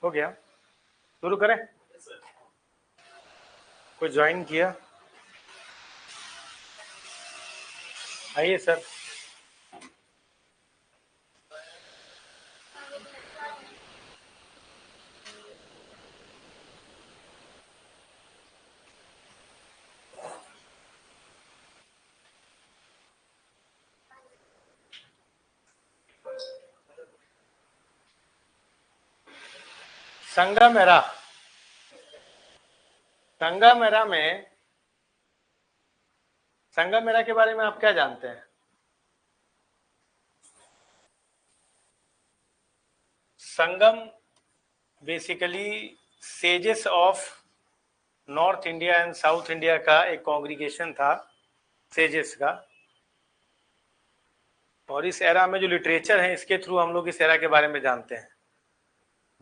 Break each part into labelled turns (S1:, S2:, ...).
S1: हो गया, शुरू करें। कोई ज्वाइन किया? आइए सर। संगमेरा, संगमेरा में, संगमेरा के बारे में आप क्या जानते हैं? Sangam basically sages of north India and south India का एक कॉन्ग्रीगेशन था, सेजेस का। और इस एरा में जो लिटरेचर है, इसके थ्रू हम लोग इस एरा के बारे में जानते हैं।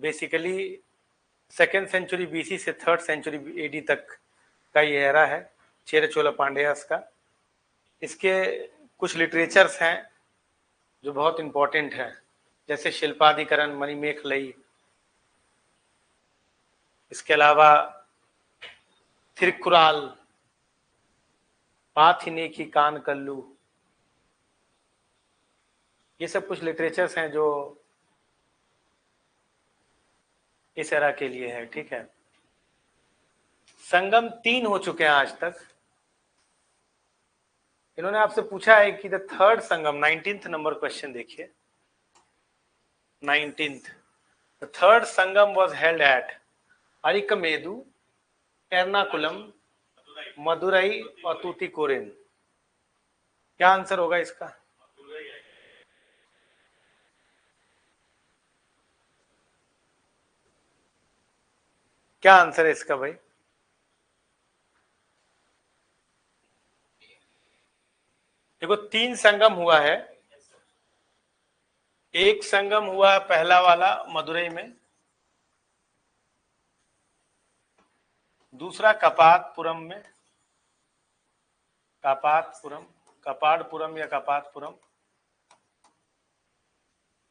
S1: बेसिकली सेकेंड सेंचुरी बीसी से थर्ड सेंचुरी एडी तक का ये एरा है, चेरा चोला पांड्यास का। इसके कुछ लिटरेचर्स हैं जो बहुत इंपॉर्टेंट हैं, जैसे शिल्पाधिकरण, मणिमेखलई। इसके अलावा थिरुकुराल, पाथिने की कान कल्लू, ये सब कुछ लिटरेचर्स हैं जो इस एरा के लिए है। ठीक है, संगम 3 हो चुके हैं आज तक। इन्होंने आपसे पूछा है कि the third Sangam, 19th number question देखिए। 19th, the third Sangam was held at Arikamedu, Ernakulam, Madurai और तूतीकोरिन। क्या आंसर होगा इसका? क्या आंसर है इसका भाई? देखो 3 संगम हुआ है। एक संगम हुआ पहला वाला मदुरई में, दूसरा कपातपुरम में, कपातपुरम, कपाड़पुरम या कपातपुरम,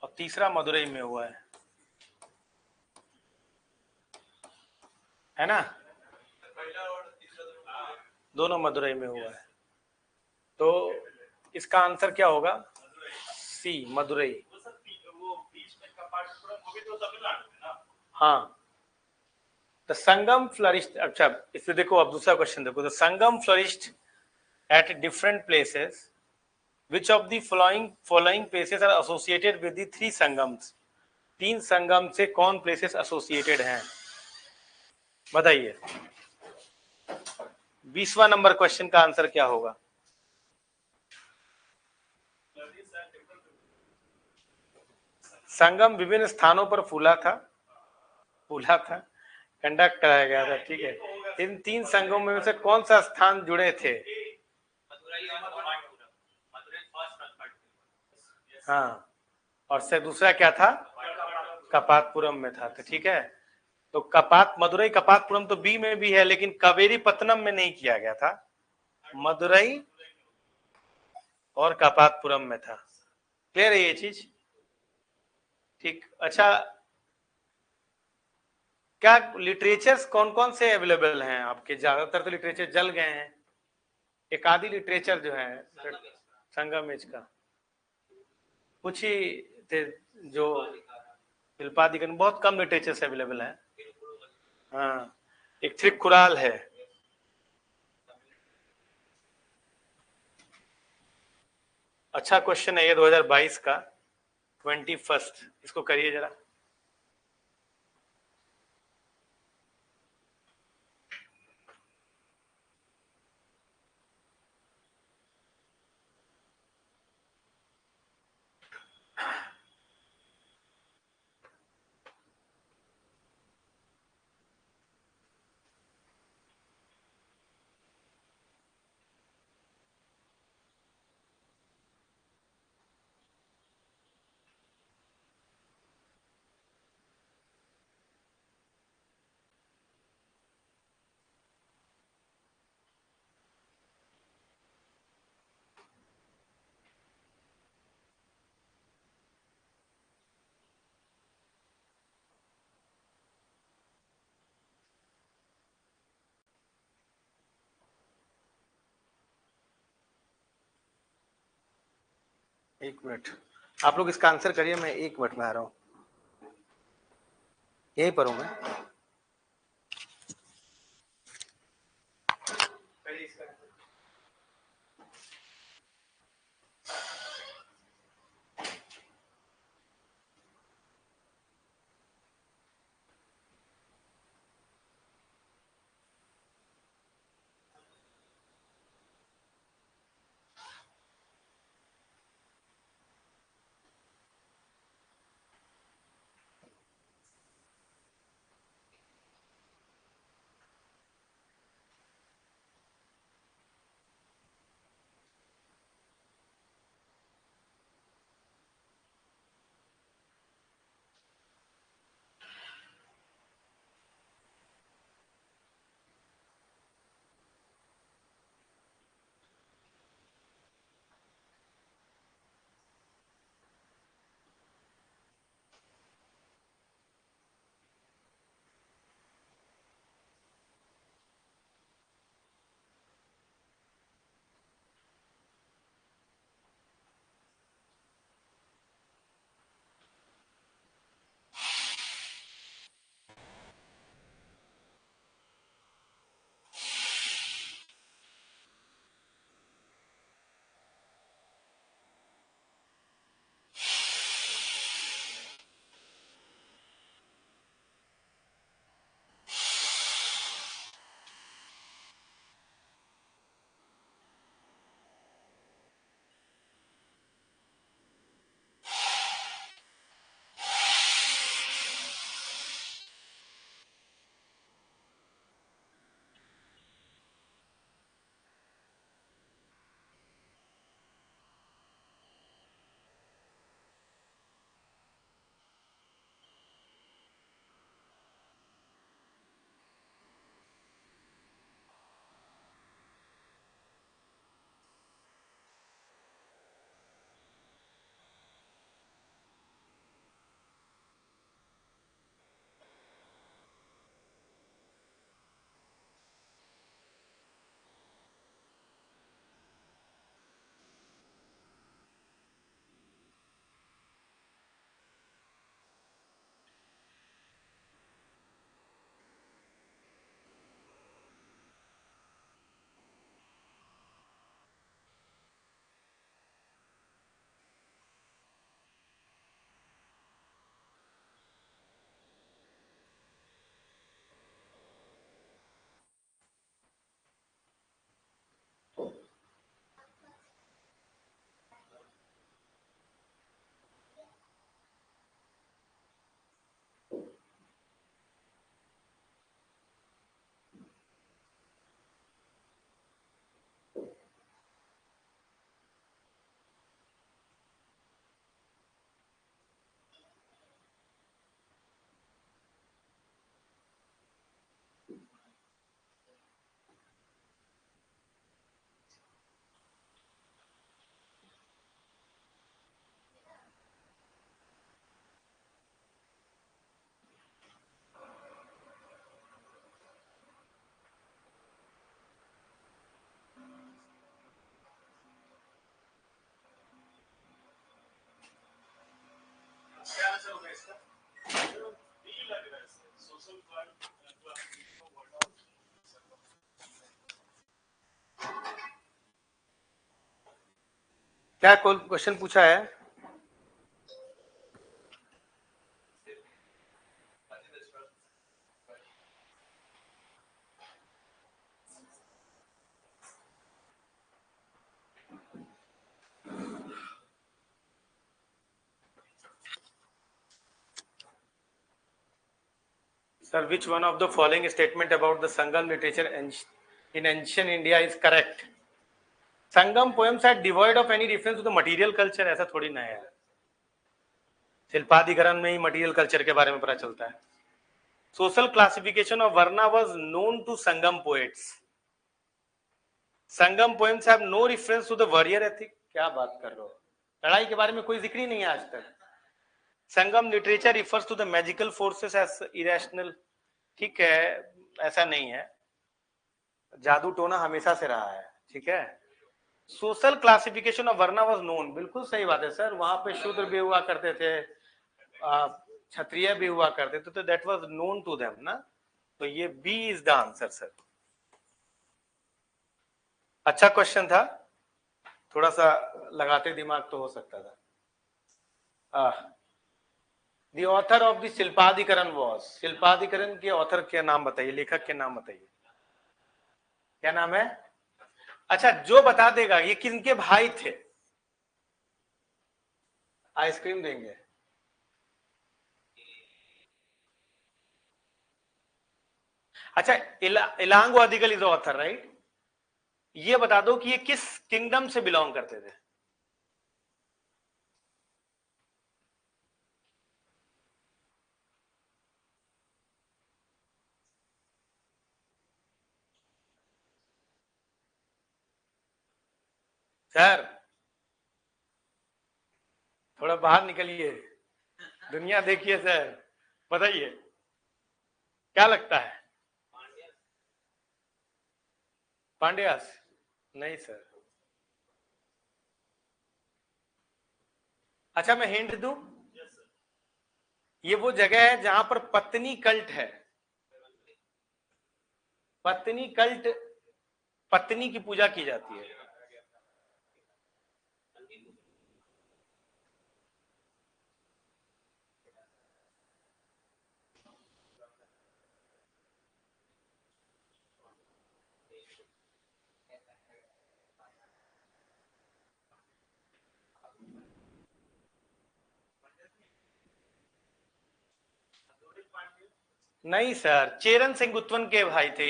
S1: और तीसरा मदुरई में हुआ है ना? दोनों मदुरई में हुआ है। तो इसका आंसर क्या होगा? सी, मदुरई। हाँ, द संगम फ्लरिश्ड। अच्छा, इसमें देखो, अब दूसरा क्वेश्चन देखो। The Sangam flourished at different places, which of the following places are associated with the 3 Sangams? 3 Sangam से कौन प्लेसेस एसोसिएटेड हैं? बताइए। 20वां नंबर क्वेश्चन का आंसर क्या होगा? संगम विभिन्न स्थानों पर फूला था, कंडक्ट कराया गया था। ठीक है, इन 3 संगमों में से कौन सा स्थान जुड़े थे? हाँ, और से दूसरा क्या था? कपातपुरम में था। तो ठीक है, तो मदुरई कपातपुरम तो बी में भी है, लेकिन कावेरी पत्तनम में नहीं किया गया था। मदुरई और कपातपुरम में था। क्लियर है ये चीज? ठीक। अच्छा, क्या लिटरेचर्स कौन कौन से अवेलेबल हैं आपके? ज्यादातर तो लिटरेचर जल गए हैं, एक आधी लिटरेचर जो है संगम एज का कुछ ही थे जो शिल्पादिकन, बहुत कम लिटरेचर्स अवेलेबल है। हाँ, एक थिरुकुराल है। अच्छा क्वेश्चन है ये 2022 का, 21st। इसको करिए जरा। एक मिनट, आप लोग इसका आंसर करिए, मैं 1 मिनट में आ रहा हूँ, यहीं पर हूँ मैं। क्या कोई क्वेश्चन पूछा है? Sir, which one of the following statement about the Sangam literature in ancient India is correct? Sangam poems are devoid of any reference to the material culture. ऐसा थोड़ी ना है, शिल्पाधिकरण में ही मटीरियल कल्चर के बारे में पता चलता है। Social classification of varna was known to Sangam poets. Sangam poems have no reference to the warrior ethic. क्या बात कर रहे हो, लड़ाई के बारे में कोई जिक्र ही नहीं है आज तक। Sangam literature refers to the magical forces as irrational. ठीक है, ऐसा नहीं है, जादू टोना हमेशा से रहा है, ठीक है। Social classification of varna was known, बिल्कुल सही बात है सर, वहां पे शूद्र भी हुआ करते थे, क्षत्रिय भी हुआ करते थे, तो that was known to them ना, तो ये B is the answer sir. अच्छा क्वेश्चन था, थोड़ा सा लगाते दिमाग तो हो सकता था। The author of the Silappadikaram was, Silappadikaram के ऑथर के नाम बताइए, लेखक के नाम बताइए, क्या नाम है? अच्छा, जो बता देगा ये किनके भाई थे, आइसक्रीम देंगे। अच्छा, इलांगो अधिकल इज ऑथर राइट, ये बता दो कि ये किस किंगडम से बिलोंग करते थे। सर थोड़ा बाहर निकलिए, दुनिया देखिए सर, बताइए क्या लगता है? पांड्यास? नहीं सर। अच्छा मैं हिंट दूं, ये वो जगह है जहां पर पत्नी कल्ट है, पत्नी कल्ट, पत्नी की पूजा की जाती है। नहीं सर, चेरन सेंगुत्वन के भाई थे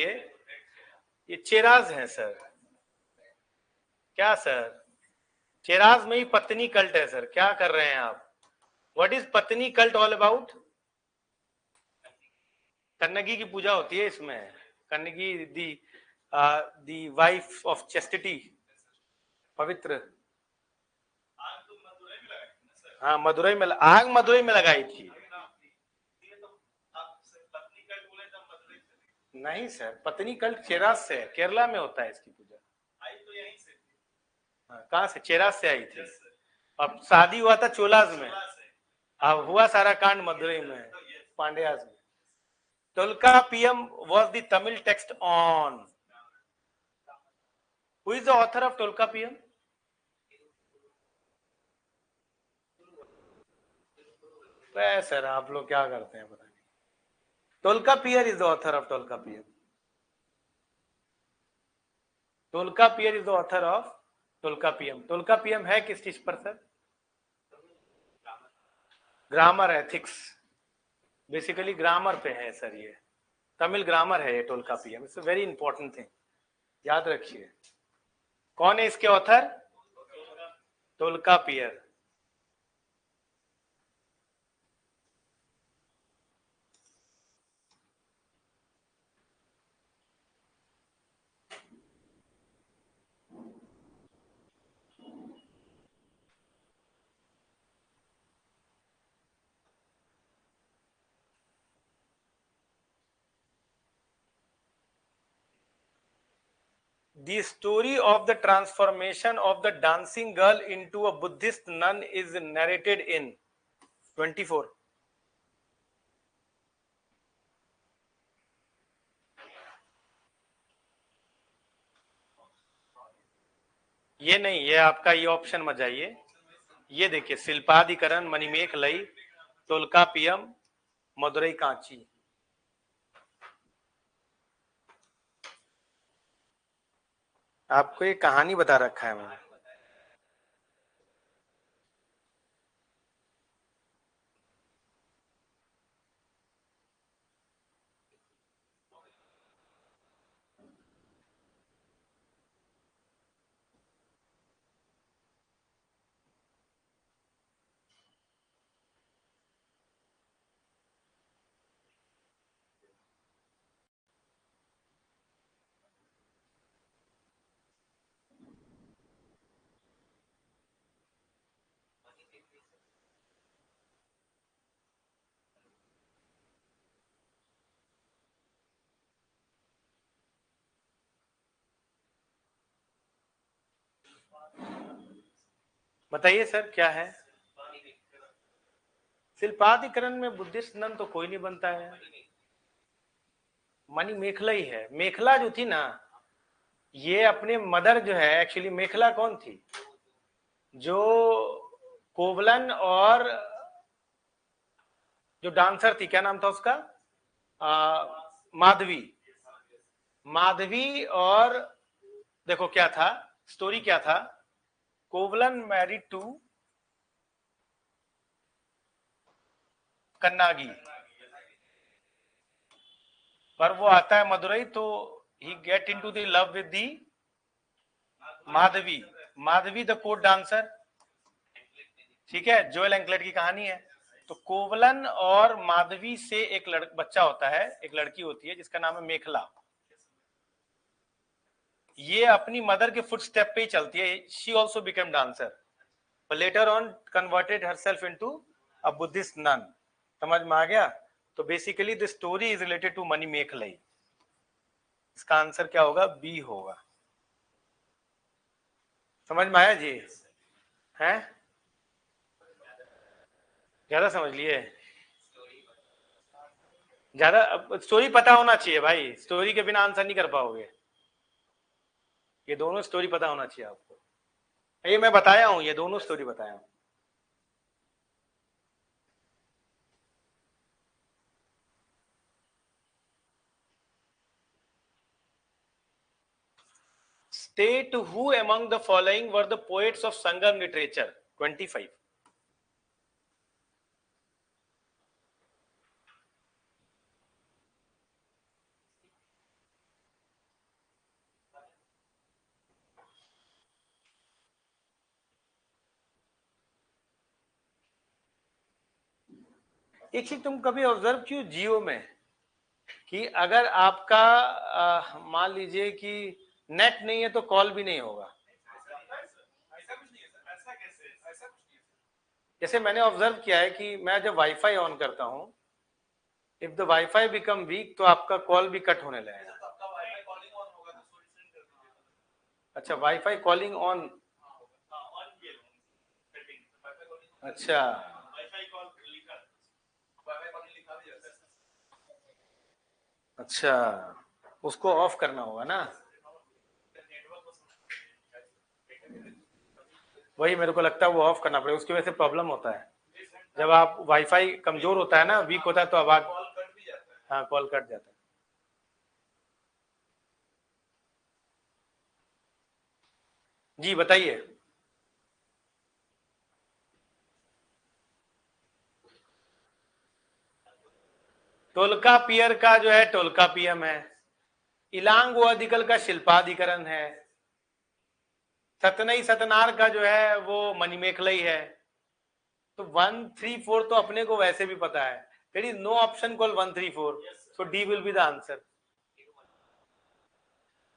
S1: ये चेराज हैं सर। क्या सर, चेराज में ही पत्नी कल्ट है सर, क्या कर रहे हैं आप? व्हाट इज पत्नी कल्ट ऑल अबाउट? कन्नगी की पूजा होती है इसमें, कन्नगी दी दी वाइफ ऑफ चेस्टिटी, पवित्र। हाँ मदुरई में, आग मदुरई में लगाई थी। नहीं सर, पत्नी कल्ट चेराज से है, केरला में होता है इसकी पूजा। हाँ, कहाँ से? चेराज से आई थी। अब शादी हुआ था चोलाज में, अब हुआ सारा कांड मदुरई में, पांड्याज में। Tolkappiyam was the Tamil text on. Who is the author of Tolkappiyam? Sir आप लोग क्या करते हैं पता नहीं। Tolkappiyam is the author of Tolkappiyam. Tolkappiyam is the author of Tolkappiyam. Tolkappiyam है किस चीज पर sir? Grammar ethics, basically grammar पे है सर ये, तमिल ग्रामर है ये Tolkappiyam, it's very important thing, याद रखिए। कौन है इसके author? टोलकापियर। The story of the transformation of the dancing girl into a Buddhist nun is narrated in 24। ये नहीं, ये आपका ये ऑप्शन मत जाइए, ये देखिए शिल्पाधिकरण, मणिमेख लई, टोलकापियम, मदुरई कांची। आपको ये कहानी बता रखा है मैंने। बताइए सर क्या है? शिल्पाधिकरण में बुद्धिस्ट नन तो कोई नहीं बनता है, मणि मेखला ही है। मेखला जो थी ना, ये अपने मदर जो है, एक्चुअली मेखला कौन थी? जो कोवलन और जो डांसर थी, क्या नाम था उसका? माधवी। माधवी और देखो क्या था, स्टोरी क्या था, कोवलन मैरिड टू कन्नागी, पर वो आता है मदुरई, तो he get into the love with the Madhavi. Madhavi the court dancer, ठीक है, जोएल एंकलेट की कहानी है। तो कोवलन और माधवी से एक बच्चा होता है, एक लड़की होती है जिसका नाम है मेखला। ये अपनी मदर के फुट स्टेप पे ही चलती है। She also become dancer, but later on converted herself into a Buddhist nun। समझ में आ गया? तो basically the story is related to Manimekalai. इसका आंसर क्या होगा? बी होगा। समझ में आया जी? हैं? ज्यादा समझ लिए? ज्यादा स्टोरी पता होना चाहिए भाई, स्टोरी के बिना आंसर नहीं कर पाओगे। ये दोनों स्टोरी पता होना चाहिए आपको। ये मैं बताया हूं, ये दोनों स्टोरी बताया हूं। State who among the following were the poets of Sangam literature? 25। एक चीज तुम कभी ऑब्जर्व कियो जियो में, कि अगर आपका मान लीजिए कि नेट नहीं है तो कॉल भी नहीं होगा। जैसे मैंने ऑब्जर्व किया है कि मैं जब वाईफाई ऑन करता हूं, if the wifi become weak तो आपका कॉल भी कट होने लगेगा। अच्छा, वाईफाई कॉलिंग ऑन। अच्छा, अच्छा, उसको ऑफ करना होगा ना। वही मेरे को लगता है वो ऑफ करना पड़ेगा, उसकी वजह से प्रॉब्लम होता है। जब आप वाईफाई कमजोर होता है ना, वीक होता है, तो आवाज, हाँ, कॉल कट जाता है। जी बताइए। टोलकापियर का जो है टोलकापियम है। इलांग अधिकल का शिल्पाधिकरण है। सतनई सतनार का जो है वो मणिमेखलई है। तो 1, 3, 4 तो अपने को वैसे भी पता है। There is no option call 1, 3, 4, so D will be the answer.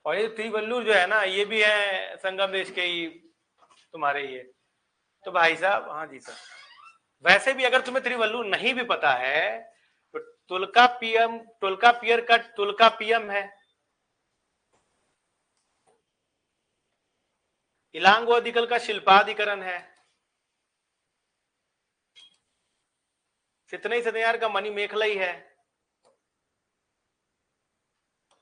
S1: और ये त्रिवल्लुर जो है ना, ये भी है संगम देश के ही तुम्हारे ये। तो भाई साहब, हाँ जी सर, वैसे भी अगर तुम्हें त्रिवल्लुर नहीं भी पता है तो टोलकापियर का टोलकापियम है। इलांगो अधिकल का शिल्पाधिकरण है। सितनई सतनार का मणिमेखलई है।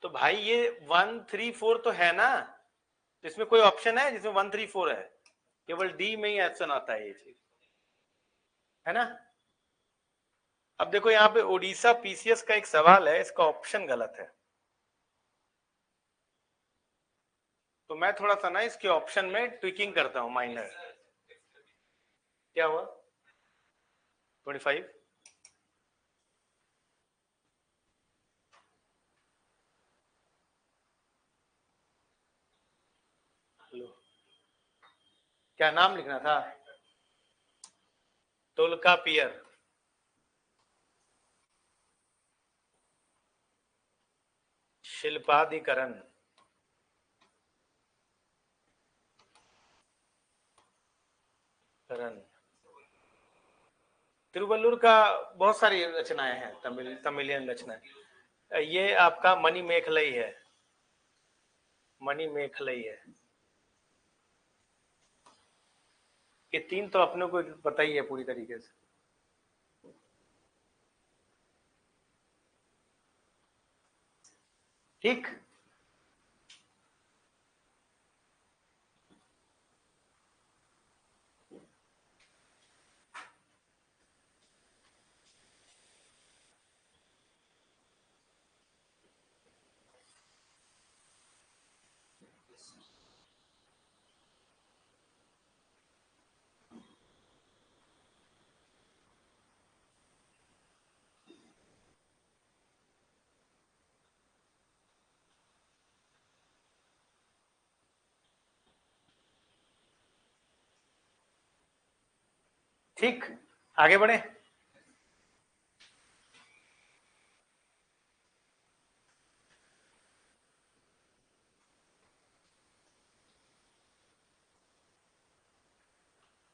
S1: तो भाई ये 1, 3, 4 तो है ना, तो इसमें कोई ऑप्शन है जिसमें 1, 3, 4 है? केवल डी में ही ऑप्शन आता है, ये चीज है ना। अब देखो यहाँ पे ओडिशा पीसीएस का एक सवाल है, इसका ऑप्शन गलत है। तो मैं थोड़ा सा ना इसके ऑप्शन में ट्विकिंग करता हूं, माइनर। क्या हुआ? 25। हेलो, क्या नाम लिखना था? टोलकापियर। शिल्पाधिकरण। करण। तिरुवल्लुर का बहुत सारी रचनाएं हैं, तमिलियन रचनाएं। ये आपका मणिमेखलई है। मणिमेखलई है। ये 3 तो अपने को पता ही है पूरी तरीके से। ठीक, ठीक, आगे बढ़े।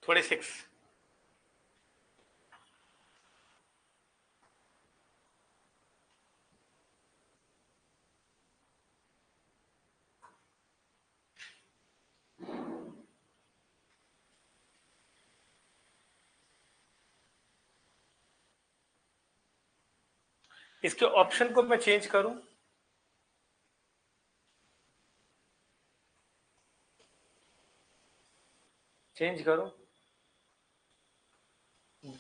S1: थोड़े 6 इसके ऑप्शन को मैं चेंज करूं, चेंज करूं,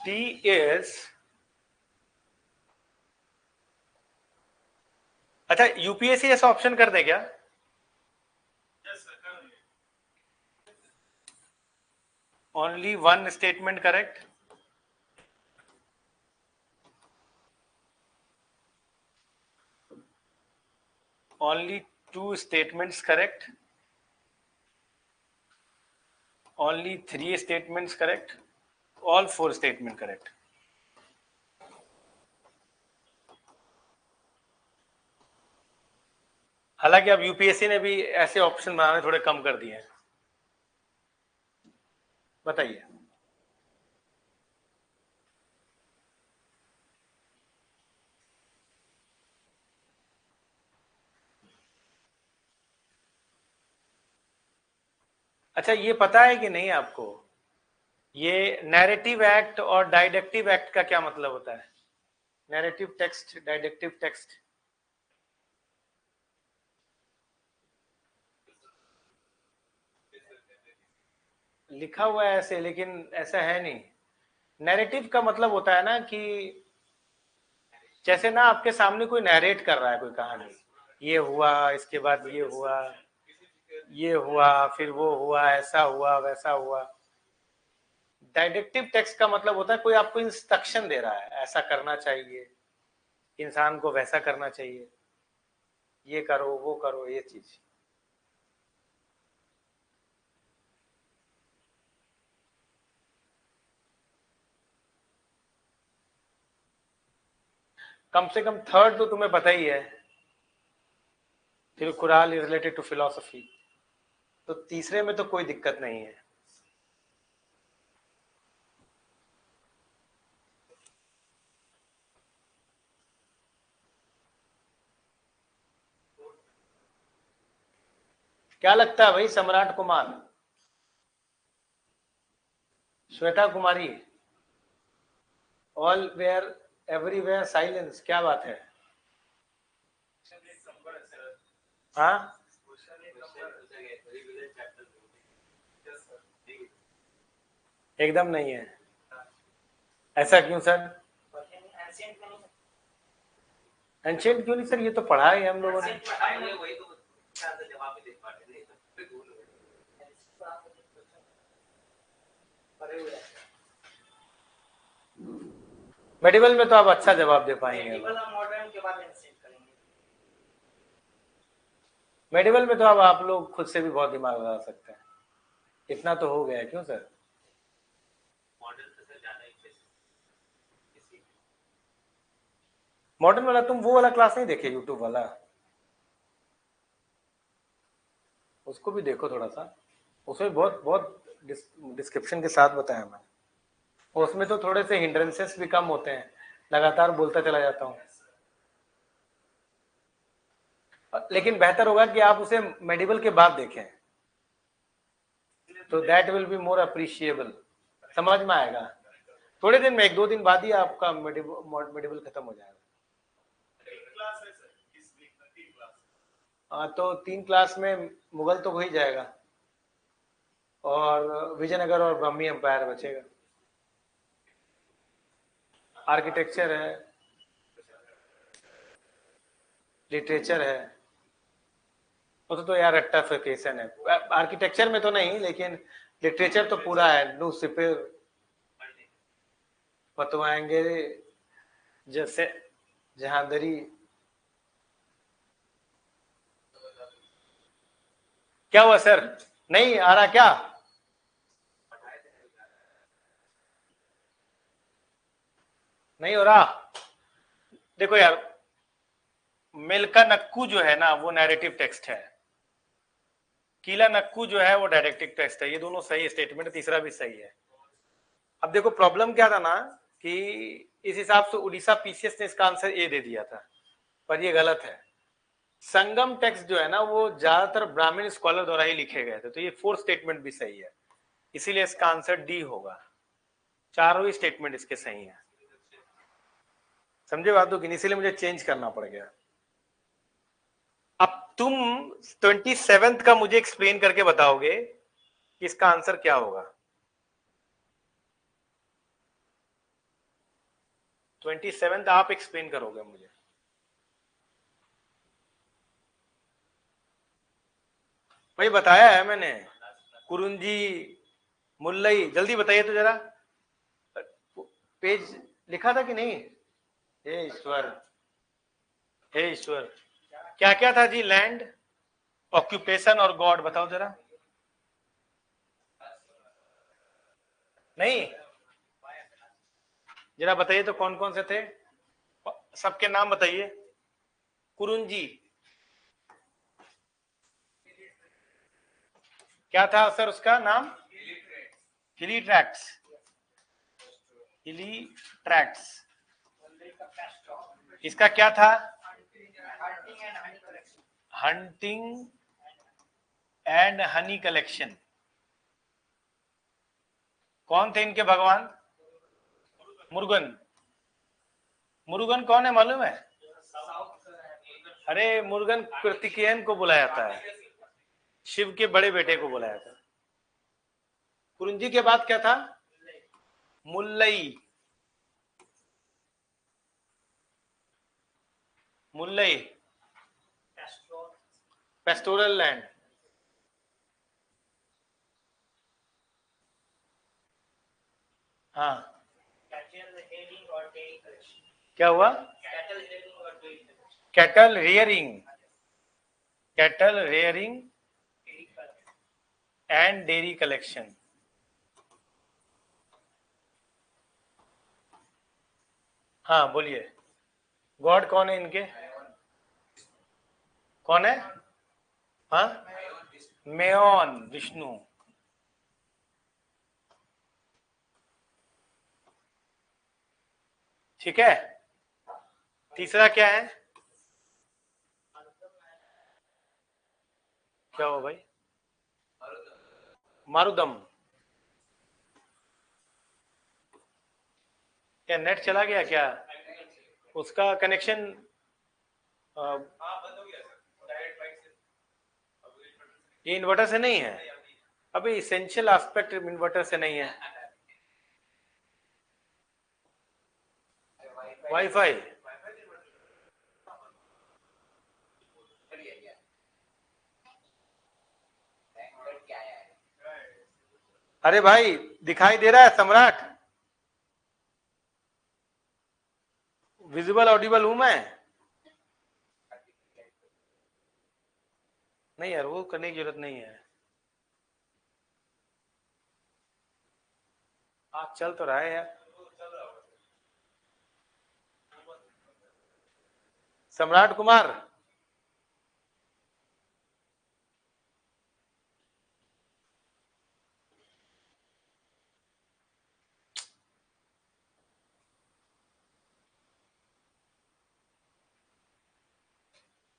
S1: डी इज, अच्छा यूपीएससी ऐसा ऑप्शन कर दे क्या? Only one statement correct, only 2 statements correct, only 3 statements correct, all 4 statement correct। हालांकि अब यूपीएससी ने भी ऐसे ऑप्शन बनाने थोड़े कम कर दिए हैं। बताइए, अच्छा ये पता है कि नहीं आपको, ये नैरेटिव एक्ट और डाइडेक्टिव एक्ट का क्या मतलब होता है? नैरेटिव टेक्स्ट, डाइडेक्टिव टेक्स्ट, लिखा हुआ है ऐसे, लेकिन ऐसा है नहीं। नैरेटिव का मतलब होता है ना कि जैसे ना आपके सामने कोई नैरेट कर रहा है कोई कहानी, ये हुआ, इसके बाद ये हुआ, ये हुआ, फिर वो हुआ, ऐसा हुआ, वैसा हुआ। डायडेक्टिव टेक्स्ट का मतलब होता है कोई आपको इंस्ट्रक्शन दे रहा है, ऐसा करना चाहिए, इंसान को वैसा करना चाहिए, ये करो, वो करो, ये चीज। कम से कम थर्ड तो तुम्हें पता ही है, फिर Quran is related to philosophy, तो तीसरे में तो कोई दिक्कत नहीं है। क्या लगता है भाई, सम्राट कुमार, श्वेता कुमारी, ऑल वेयर एवरीवेयर साइलेंस, क्या बात है? हाँ, एकदम नहीं है। ऐसा क्यों सर? एंशिएंट क्यों नहीं सर, ये तो पढ़ा है हम लोगों ने। मेडिवल में तो आप अच्छा जवाब दे पाएंगे। मेडिवल में तो अब आप लोग खुद से भी बहुत दिमाग लगा सकते हैं, इतना तो हो गया, क्यों सर? मॉडर्न वाला तुम वो वाला क्लास नहीं देखे, यूट्यूब वाला? उसको भी देखो थोड़ा सा, उसमें बहुत बहुत डिस्क्रिप्शन के साथ बताया मैंने। उसमें तो थोड़े से हिंड्रेंसेस भी कम होते हैं, लगातार बोलता चला जाता हूँ। लेकिन बेहतर होगा कि आप उसे मेडिवल के बाद देखें, तो that will be more appreciable. समझ में आएगा। थोड़े दिन में, 1-2 दिन बाद ही आपका मेडिबल खत्म हो जाएगा। हाँ, तो 3 क्लास में मुगल तो हो ही जाएगा और विजयनगर और ब्रह्मी एम्पायर बचेगा। आर्किटेक्चर है, लिटरेचर है, तो यार रट्टाफिकेशन है। आर्किटेक्चर में तो नहीं, लेकिन लिटरेचर तो पूरा है। न्यूज़पेपर बतवाएंगे जैसे जहांदरी। क्या हुआ सर, नहीं आ रहा क्या? नहीं हो रहा? देखो यार, मिल्का नक्कू जो है ना वो नैरेटिव टेक्स्ट है, कीला नक्कू जो है वो डायरेक्टिव टेक्स्ट है। ये दोनों सही स्टेटमेंट, तीसरा भी सही है। अब देखो प्रॉब्लम क्या था ना कि इस हिसाब से उड़ीसा पीसीएस ने इसका आंसर ए दे दिया था, पर ये गलत है। संगम टेक्स्ट जो है ना वो ज्यादातर ब्राह्मण स्कॉलर द्वारा ही लिखे गए थे, तो ये फोर्थ स्टेटमेंट भी सही है, इसीलिए इसका आंसर डी होगा। चारों ही स्टेटमेंट इसके सही है। समझे बात तो, इसीलिए मुझे चेंज करना पड़ गया। अब तुम 27th का मुझे एक्सप्लेन करके बताओगे कि इसका आंसर क्या होगा। 27th आप एक्सप्लेन करोगे मुझे। भाई बताया है मैंने, कुरुंजी, मुल्लई, जल्दी बताइए तो जरा। पेज लिखा था कि नहीं? हे ईश्वर, हे ईश्वर, क्या क्या था जी? लैंड, ऑक्यूपेशन और गॉड, बताओ जरा। नहीं, जरा बताइए तो कौन कौन से थे, सबके नाम बताइए। कुरुंजी, क्या था सर उसका नाम? हिली ट्रैक्ट्स, हिली ट्रैक्ट्स। इसका क्या था? Hunting and honey collection. कौन थे इनके भगवान? मुरुगन। मुरुगन कौन है मालूम है? अरे मुरुगन कार्तिकेयन को बुलाया था, शिव के बड़े बेटे को बुलाया था। कुरुंजी के बाद क्या था? Mullai, Mullai pastoral land. हाँ, क्या हुआ? Cattle rearing, cattle rearing and dairy collection. हाँ बोलिए, गॉड कौन है इनके? कौन है? हाँ, मेयोन, विष्णु। ठीक है, तीसरा क्या है? क्या हो भाई? मारुदम। क्या नेट चला गया क्या? उसका कनेक्शन ये इन्वर्टर से नहीं है, अभी इसेंशियल एस्पेक्ट इन्वर्टर से नहीं है। वाईफाई, अरे भाई दिखाई दे रहा है सम्राट? विजिबल ऑडिबल हूं मैं? नहीं यार, वो करने की जरूरत नहीं है। आप चल तो रहा है यार। सम्राट कुमार,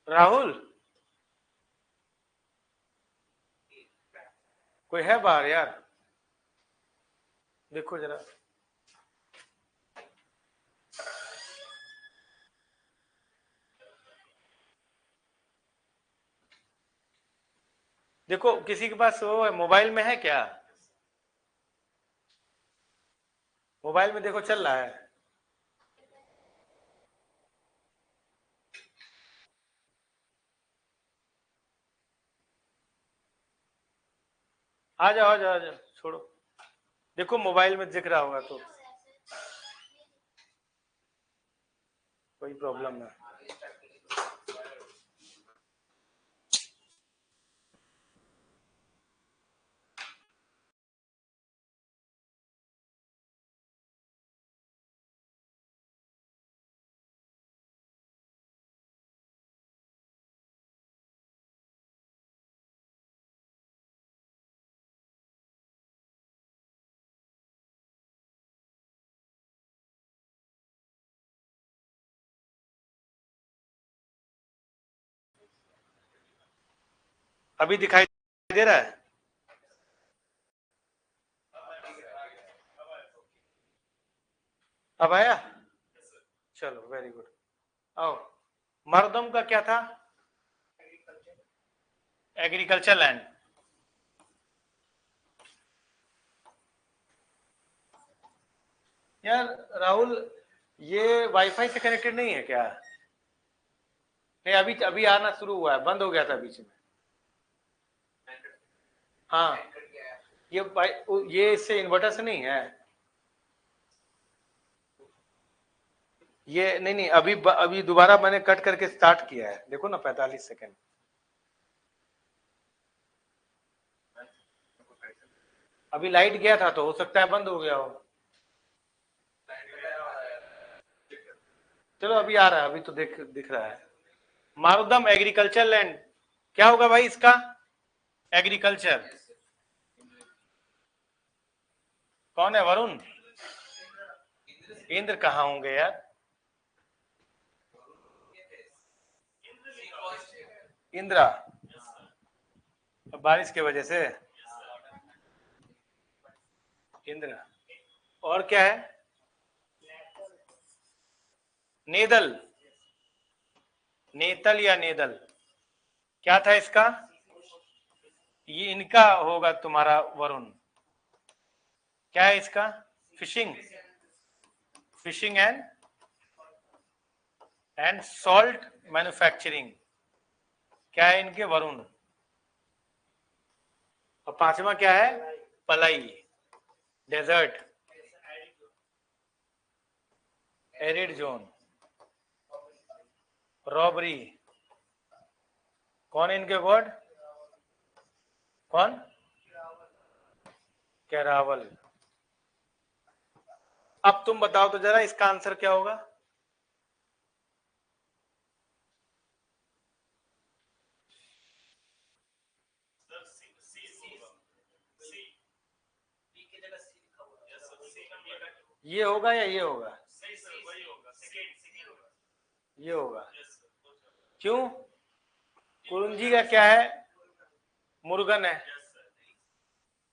S1: राहुल, कोई है बाहर यार? देखो जरा, देखो किसी के पास वो है, मोबाइल में है क्या? मोबाइल में देखो चल रहा है। आ जाओ आ जाओ आ जाओ, छोड़ो, देखो मोबाइल में दिख रहा होगा तो कोई प्रॉब्लम है। अभी दिखाई दे रहा है? अब आया? चलो वेरी गुड। आओ, मर्दम का क्या था? Agriculture land. यार राहुल, ये वाईफाई से कनेक्टेड नहीं है क्या? नहीं, अभी अभी आना शुरू हुआ है, बंद हो गया था बीच में। हाँ, ये इससे इन्वर्टर से नहीं है। ये नहीं नहीं, अभी दोबारा मैंने कट करके स्टार्ट किया है, देखो ना 45 सेकेंड। अभी लाइट गया था तो हो सकता है बंद हो गया हो। चलो अभी आ रहा है, अभी तो दिख रहा है। मारुदम एग्रीकल्चर लैंड, क्या होगा भाई इसका? एग्रीकल्चर। कौन है वरुण? इंद्र कहाँ होंगे यार? इंद्रा, बारिश की वजह से इंद्र। और क्या है? नेदल, नेतल या नेदल, क्या था इसका? ये इनका होगा तुम्हारा वरुण। क्या है इसका? Fishing, fishing and salt manufacturing. क्या है इनके? वरुण। और पांचवा क्या है? पलई, डेजर्ट, एरिड जोन, रॉबरी। कौन है इनके गॉड? कौन? कैरावल। अब तुम बताओ तो जरा, इसका आंसर क्या होगा? ये होगा या ये होगा? ये होगा। क्यों? कुरुंजी का क्या है? मुर्गन है।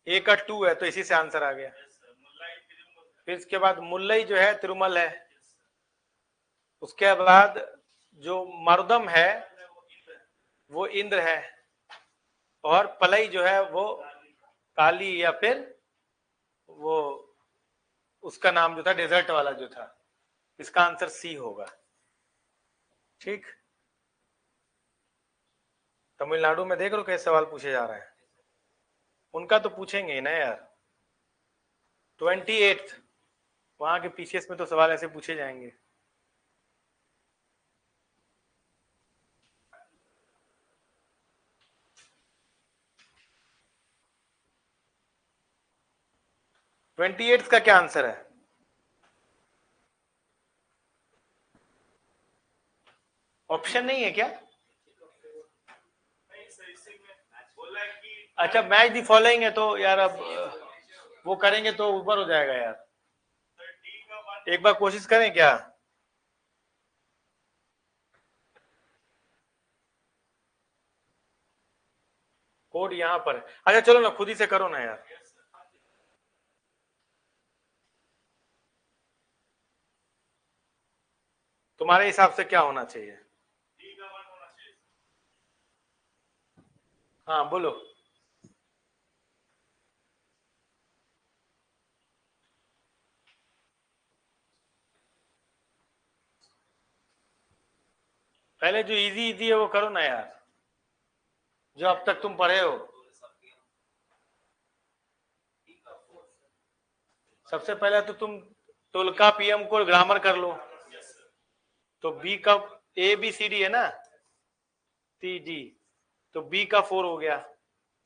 S1: ए का 2 है तो इसी से आंसर आ गया। फिर इसके बाद मुल्लई जो है तिरुमल है। उसके बाद जो मरुदम है वो इंद्र है। और पलई जो है वो काली, या फिर वो उसका नाम जो था डेजर्ट वाला जो था। इसका आंसर सी होगा। ठीक। तमिलनाडु में देख लो कैसे सवाल पूछे जा रहे हैं। उनका तो पूछेंगे ही ना यार। 28th, वहां के पीसीएस में तो सवाल ऐसे पूछे जाएंगे। ट्वेंटी एट्थ का क्या आंसर है? ऑप्शन नहीं है क्या? अच्छा, मैच दी फॉलोइंग है तो यार अब वो करेंगे तो ऊपर हो जाएगा यार। एक बार कोशिश करें क्या? कोड यहाँ पर। अच्छा चलो ना, खुद ही से करो ना यार। तुम्हारे हिसाब से क्या होना चाहिए? हाँ बोलो। पहले जो इजी इजी है वो करो ना यार, जो अब तक तुम पढ़े हो। सबसे पहले तो तुम टोलका पीएम को ग्रामर कर लो। तो बी का ए बी सी डी है ना, सी डी, तो बी का 4 हो गया।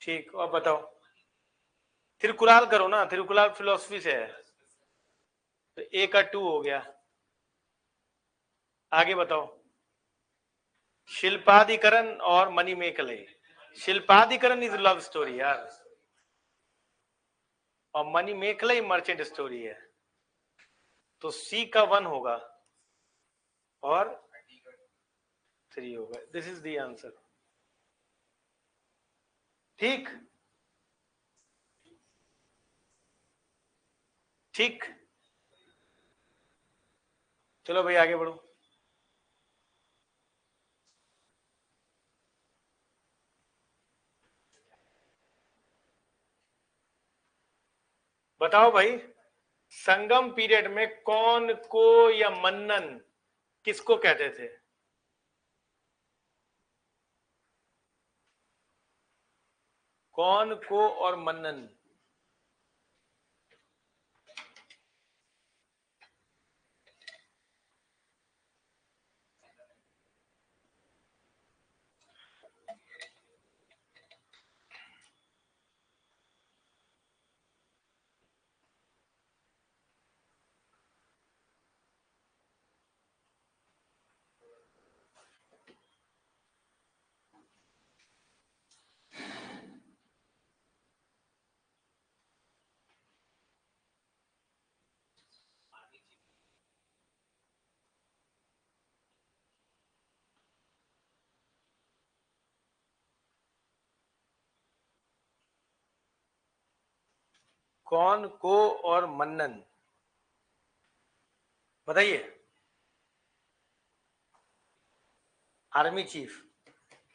S1: ठीक, और बताओ। तिरुकुराल करो ना, तिरुकुराल फिलोसफी से है, तो ए का 2 हो गया। आगे बताओ। शिल्पाधिकरण और मणिमेखले। शिल्पाधिकरण इज लव स्टोरी यार, और मणिमेखले मर्चेंट स्टोरी है। तो सी का 1 होगा और 3 होगा। This is the answer. ठीक ठीक, चलो भाई आगे बढ़ो। बताओ भाई, संगम पीरियड में कौन को या मन्नन किसको कहते थे? कौन को और मन्नन। कौन को और मन्नन, बताइए। Army chief.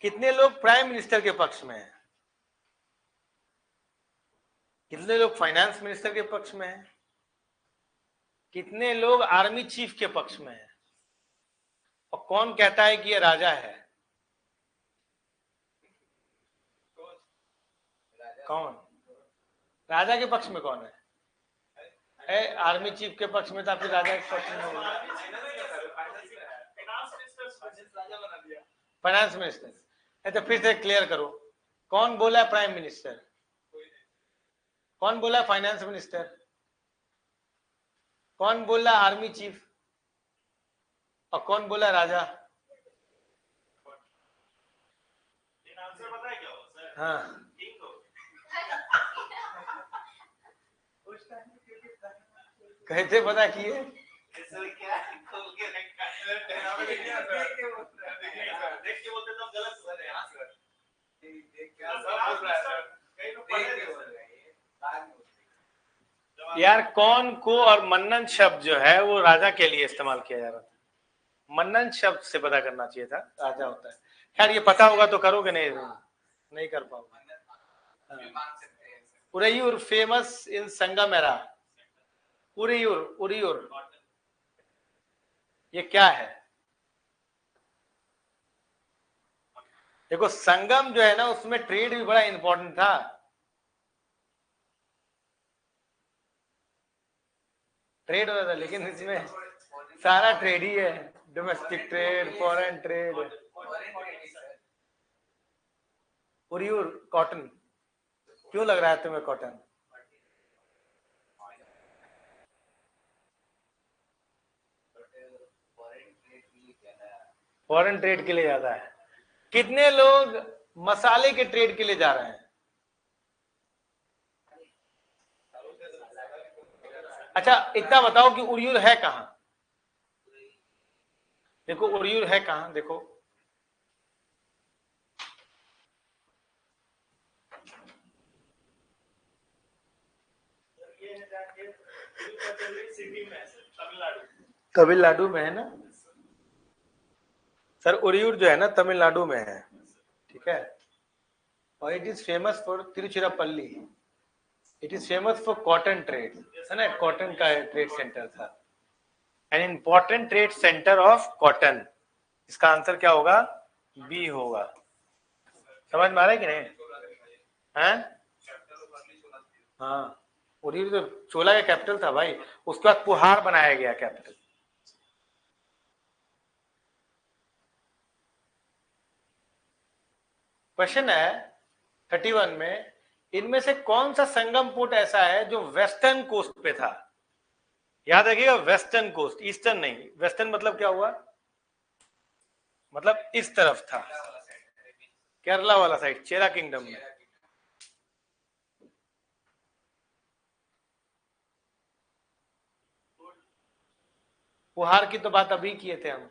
S1: कितने लोग प्राइम मिनिस्टर के पक्ष में हैं? कितने लोग फाइनेंस मिनिस्टर के पक्ष में हैं? कितने लोग आर्मी चीफ के पक्ष में हैं? और कौन कहता है कि ये राजा है? कौन राजा के पक्ष में कौन है? आर्मी चीफ के पक्ष में था, फिर राजा के पक्ष में होगा। Finance minister. तो फिर से क्लियर करो, कौन बोला प्राइम मिनिस्टर, कौन बोला फाइनेंस मिनिस्टर, कौन बोला आर्मी चीफ, और कौन बोला राजा? हाँ, कैसे पता किए? यार कौन को और मन्नन शब्द जो है वो राजा के लिए इस्तेमाल किया जा रहा था। मन्नन शब्द से पता करना चाहिए था, राजा होता है। खैर ये पता होगा तो करोगे, नहीं कर पाओगे। Uraiyur famous in संगमेरा। उरैयूर, उरैयूर ये क्या है? देखो संगम जो है ना, उसमें ट्रेड भी बड़ा इंपॉर्टेंट था। ट्रेड होता था, लेकिन इसमें सारा ट्रेड ही है, domestic trade, foreign trade. Uraiyur cotton, क्यों लग रहा है तुम्हें कॉटन? फॉरेन ट्रेड के लिए ज्यादा है। कितने लोग मसाले के ट्रेड के लिए जा रहे हैं? अच्छा इतना बताओ कि उरैयूर है कहां? देखो उरैयूर है कहां, देखो। तमिलनाडु में है ना। सर उरियूर जो है ना तमिलनाडु में है, ठीक है, और it is famous for Tiruchirappalli, it is famous for cotton trade, है ना, कॉटन का ट्रेड सेंटर था, an important trade centre of cotton. इसका आंसर क्या होगा? बी होगा। समझ में आ रहा है कि नहीं? हैं? हाँ, उरियूर तो चोला का कैपिटल था भाई, उसके बाद पुहार बनाया गया कैपिटल। क्वेश्चन है 31 में, इनमें से कौन सा संगम पोर्ट ऐसा है जो वेस्टर्न कोस्ट पे था? याद रखिएगा, वेस्टर्न कोस्ट, ईस्टर्न नहीं। वेस्टर्न मतलब क्या हुआ? मतलब इस तरफ था, केरला वाला साइड, चेरा किंगडम में। पुहार की तो बात अभी किए थे हम।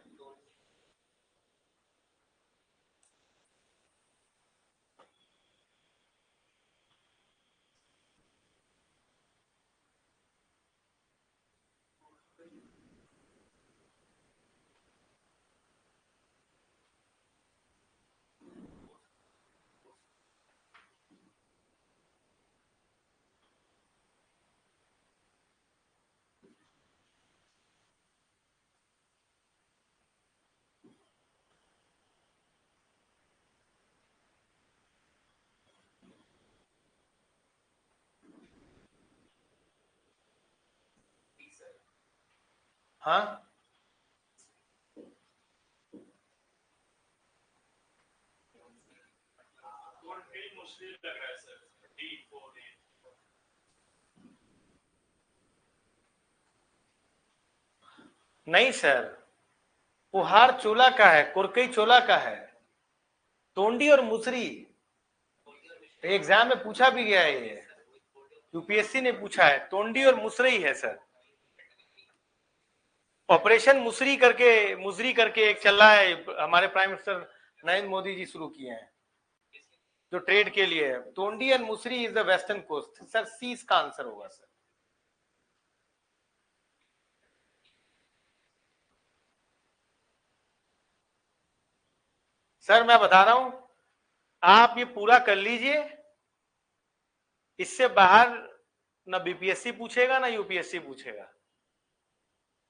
S1: हाँ, नहीं सर, पुहार चोला का है, कुरकई चोला का है, तोंडी और मुसरी। एग्जाम में पूछा भी गया है, ये यूपीएससी ने पूछा है, तोंडी और मुसरी है सर। ऑपरेशन मुसरी करके एक चल रहा है, हमारे प्राइम मिनिस्टर नरेंद्र मोदी जी शुरू किए हैं, जो ट्रेड के लिए है। Tondi and Musiri is the western coast. Sir C इसका आंसर होगा सर। सर मैं बता रहा हूं, आप ये पूरा कर लीजिए, इससे बाहर ना बीपीएससी पूछेगा ना यूपीएससी पूछेगा।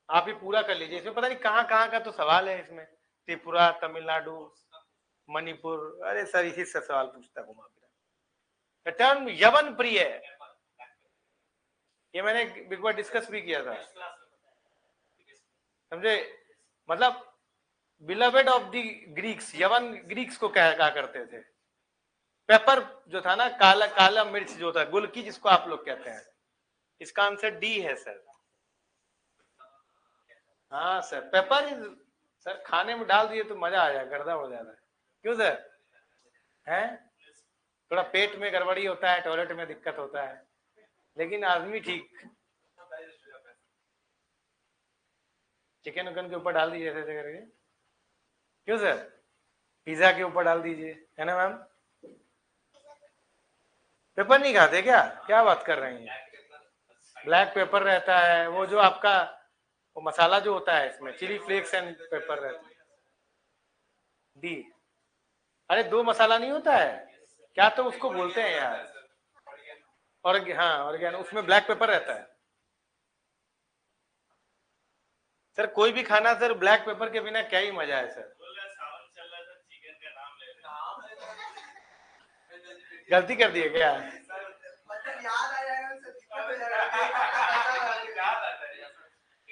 S1: आप ये पूरा कर लीजिए, इसमें पता नहीं कहां कहां का तो सवाल है इसमें, त्रिपुरा, तमिलनाडु, मणिपुर, अरे सर इसी से सवाल पूछता घुमा फिरा। टर्म यवन प्रिय, ये मैंने एक बार डिस्कस भी किया था, समझे? मतलब बिलवेड ऑफ द ग्रीक्स, यवन ग्रीक्स को कहा करते थे। पेपर जो था ना, काला काला मिर्च जो था, गुलकी जिसको आप लोग कहते हैं, इसका आंसर डी है सर। हाँ सर, पेपर इज, सर खाने में डाल दिए तो मजा आ जाए, गर्दा हो जाता है। क्यों सर? है, थोड़ा पेट में गड़बड़ी होता है, टॉयलेट में दिक्कत होता है, लेकिन आदमी ठीक। चिकन उकन के ऊपर डाल दीजिए ऐसे करके। क्यों सर? पिज्जा के ऊपर डाल दीजिए, है ना मैम? पेपर नहीं खाते क्या? क्या बात कर रहे हैं? ब्लैक पेपर रहता है, वो जो आपका वो मसाला जो होता है इसमें, चिली फ्लेक्स एंड पेपर रहता है। डी, अरे दो मसाला नहीं होता है क्या, तो उसको बोलते हैं यार, और हाँ ऑर्गेनो, उसमें ब्लैक पेपर रहता है। सर कोई भी खाना सर ब्लैक पेपर के बिना क्या ही मजा है सर। गलती कर दिए क्या?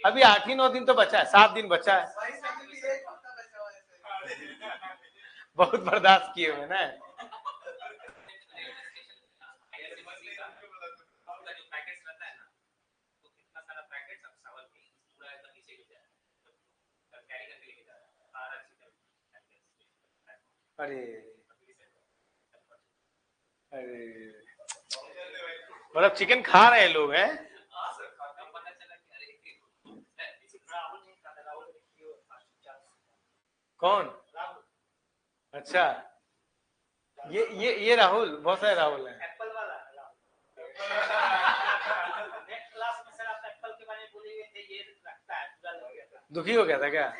S1: अभी 8 ही 9 दिन तो बचा है, 7 दिन बचा है, बहुत बर्दाश्त किए हुए ना। अरे अरे, मतलब चिकन खा रहे हैं लोग हैं? कौन? अच्छा, ये राहुल, बहुत सारे राहुल हैं। दुखी हो गया था क्या?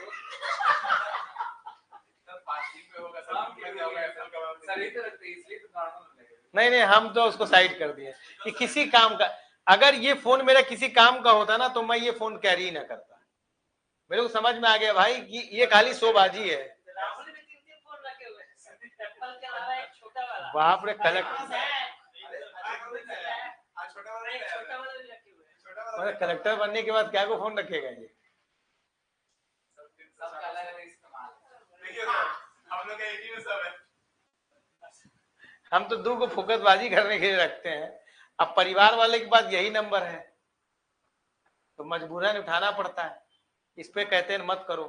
S1: नहीं नहीं, हम तो उसको साइड कर दिए कि किसी काम का, अगर ये फोन मेरा किसी काम का होता ना तो मैं ये फोन कैरी ही ना करता। मेरे को समझ में आ गया भाई कि ये खाली शोबाजी है। बाप रे, कलेक्टर बनने के बाद क्या को फोन रखेगा ये? हम तो दो को फोकसबाजी करने के लिए रखते हैं। अब परिवार वाले के पास यही नंबर है तो मजबूरन उठाना पड़ता है। इस पे कहते हैं मत करो।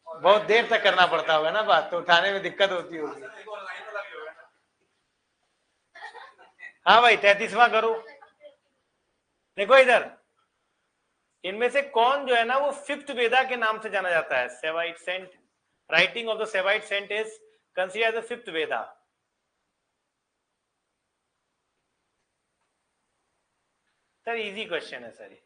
S1: बहुत देर तक करना पड़ता होगा ना बात, तो उठाने में दिक्कत होती होगी। हाँ भाई, 33वां करो। देखो इधर, इनमें से कौन जो है ना वो फिफ्थ वेदा के नाम से जाना जाता है? Saivite saint. Writing of the Saivite saint is considered the fifth Veda. Sir easy question है सर।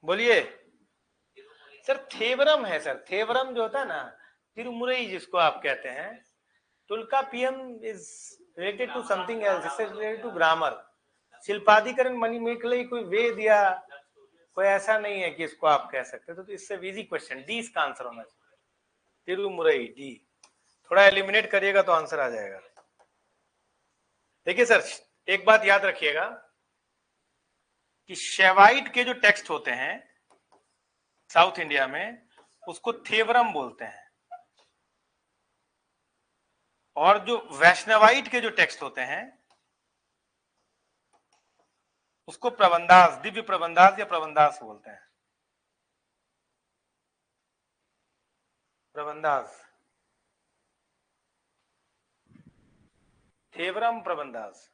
S1: बोलिए सर। थेवरम है सर, थेवरम जो होता है ना, तिरुमुरई जिसको आप कहते हैं, Tolkappiyam is related to something else, it's related to grammar. Silappadikaram Manimekalai कोई वेद या कोई ऐसा नहीं है कि इसको आप कह सकते। तो इससे इजी क्वेश्चन, डी इसका आंसर होना चाहिए, तिरुमुरई डी। थोड़ा एलिमिनेट करिएगा तो आंसर आ जाएगा। देखिए सर, एक बात याद रखिएगा कि शैवाइट के जो टेक्स्ट होते हैं साउथ इंडिया में, उसको थेवरम बोलते हैं, और जो वैष्णवाइट के जो टेक्स्ट होते हैं उसको प्रबंधास, दिव्य प्रबंधास या प्रबंधास बोलते हैं। प्रबंधास, थेवरम प्रबंधास।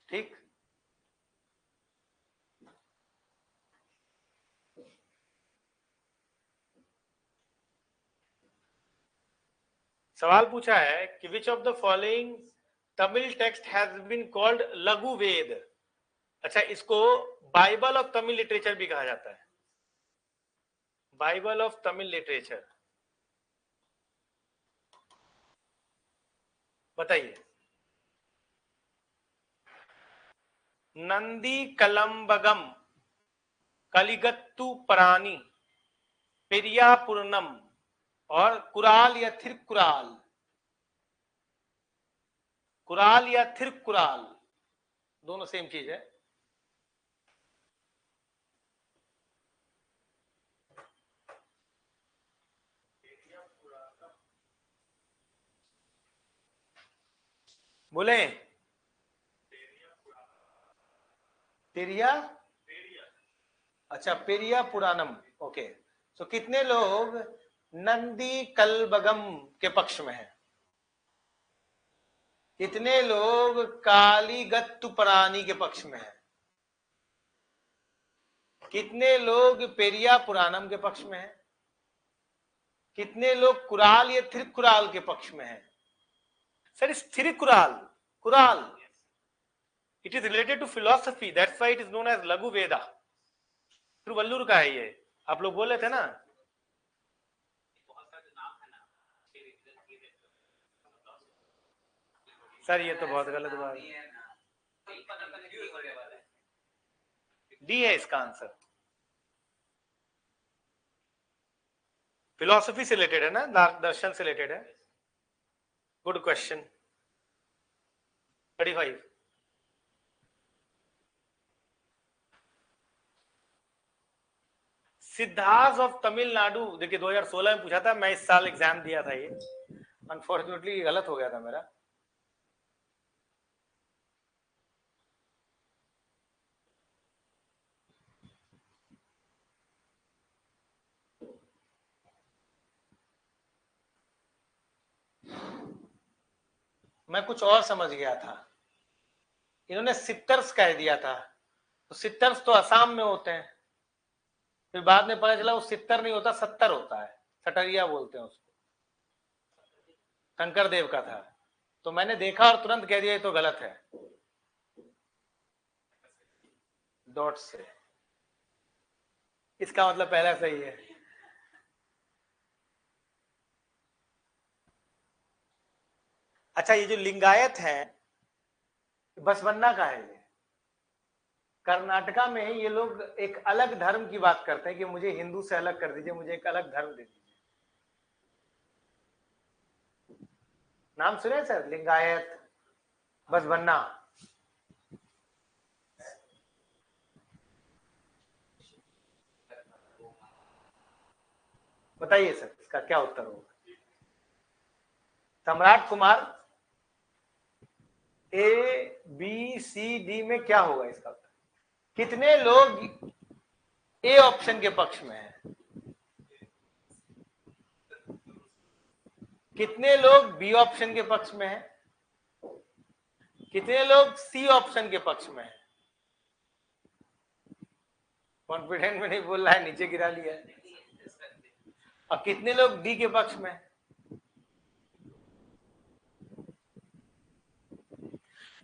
S1: ठीक, सवाल पूछा है कि which of the following Tamil text has been called Laghu Veda. अच्छा, इसको बाइबल ऑफ तमिल लिटरेचर भी कहा जाता है, बाइबल ऑफ तमिल लिटरेचर। बताइए। नंदी कलम्बगम, कलिगत्तु परानी, पेरियापुरनम और कुराल या थिरकुराल। कुराल या थिरकुराल दोनों सेम चीज है। बोले पेरिया, अच्छा पेरिया पुराणम, ओके। तो कितने लोग नंदी कलबगम के पक्ष में हैं? कितने लोग कालीगत्तु परानी के पक्ष में हैं? कितने लोग पेरिया पुराणम के पक्ष में हैं? कितने लोग कुराल या थिरकुराल के पक्ष में हैं? सर इस Thirukkural, Kural, it is related to philosophy, that's why it is known as Laghu Veda. Tiruvallur का है ये, आप लोग बोले थे ना। सर ये तो बहुत गलत बात है, डी है इसका आंसर। फिलोसफी से रिलेटेड है ना, दर्शन से रिलेटेड है। Good question. 35। Siddharth of Tamil Nadu, देखिए 2016 में पूछा था, मैं इस साल एग्जाम दिया था, ये अनफॉर्चुनेटली गलत हो गया था मेरा। मैं कुछ और समझ गया था, इन्होंने सित्तर्स कह दिया था, तो सित्तर्स तो असम में होते हैं, फिर बाद में पता चला वो सित्तर नहीं होता, 70 होता है, सटरिया बोलते हैं उसको, शंकर देव का था। तो मैंने देखा और तुरंत कह दिया ये तो गलत है, डॉट से, इसका मतलब पहला सही है। अच्छा, ये जो लिंगायत है बसवन्ना का है, ये कर्नाटका में ये लोग एक अलग धर्म की बात करते हैं कि मुझे हिंदू से अलग कर दीजिए, मुझे एक अलग धर्म दे दीजिए। नाम सुने सर, लिंगायत, बसवन्ना। बताइए सर, इसका क्या उत्तर होगा? Samrat Kumar, A B C D में क्या होगा इसका उत्तर? कितने लोग ए ऑप्शन के पक्ष में हैं, कितने लोग बी ऑप्शन के पक्ष में हैं, कितने लोग सी ऑप्शन के पक्ष में हैं? कॉन्फिडेंट में नहीं बोल रहा है, नीचे गिरा लिया है। और कितने लोग डी के पक्ष में?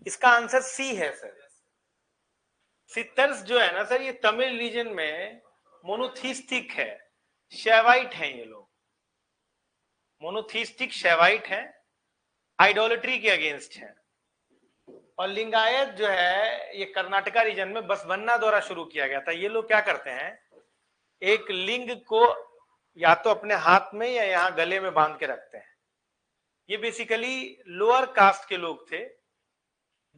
S1: इसका आंसर सी है सर। सित्तर्स जो है ना सर, ये तमिल रीजन में मोनोथीस्टिक है, शैवाइट हैं ये लोग, मोनोथीस्टिक शैवाइट हैं, आइडोलिट्री के अगेंस्ट हैं। और लिंगायत जो है ये कर्नाटका रीजन में बसवन्ना द्वारा शुरू किया गया था। ये लोग क्या करते हैं, एक लिंग को या तो अपने हाथ में या यहाँ गले में बांध के रखते हैं। ये बेसिकली लोअर कास्ट के लोग थे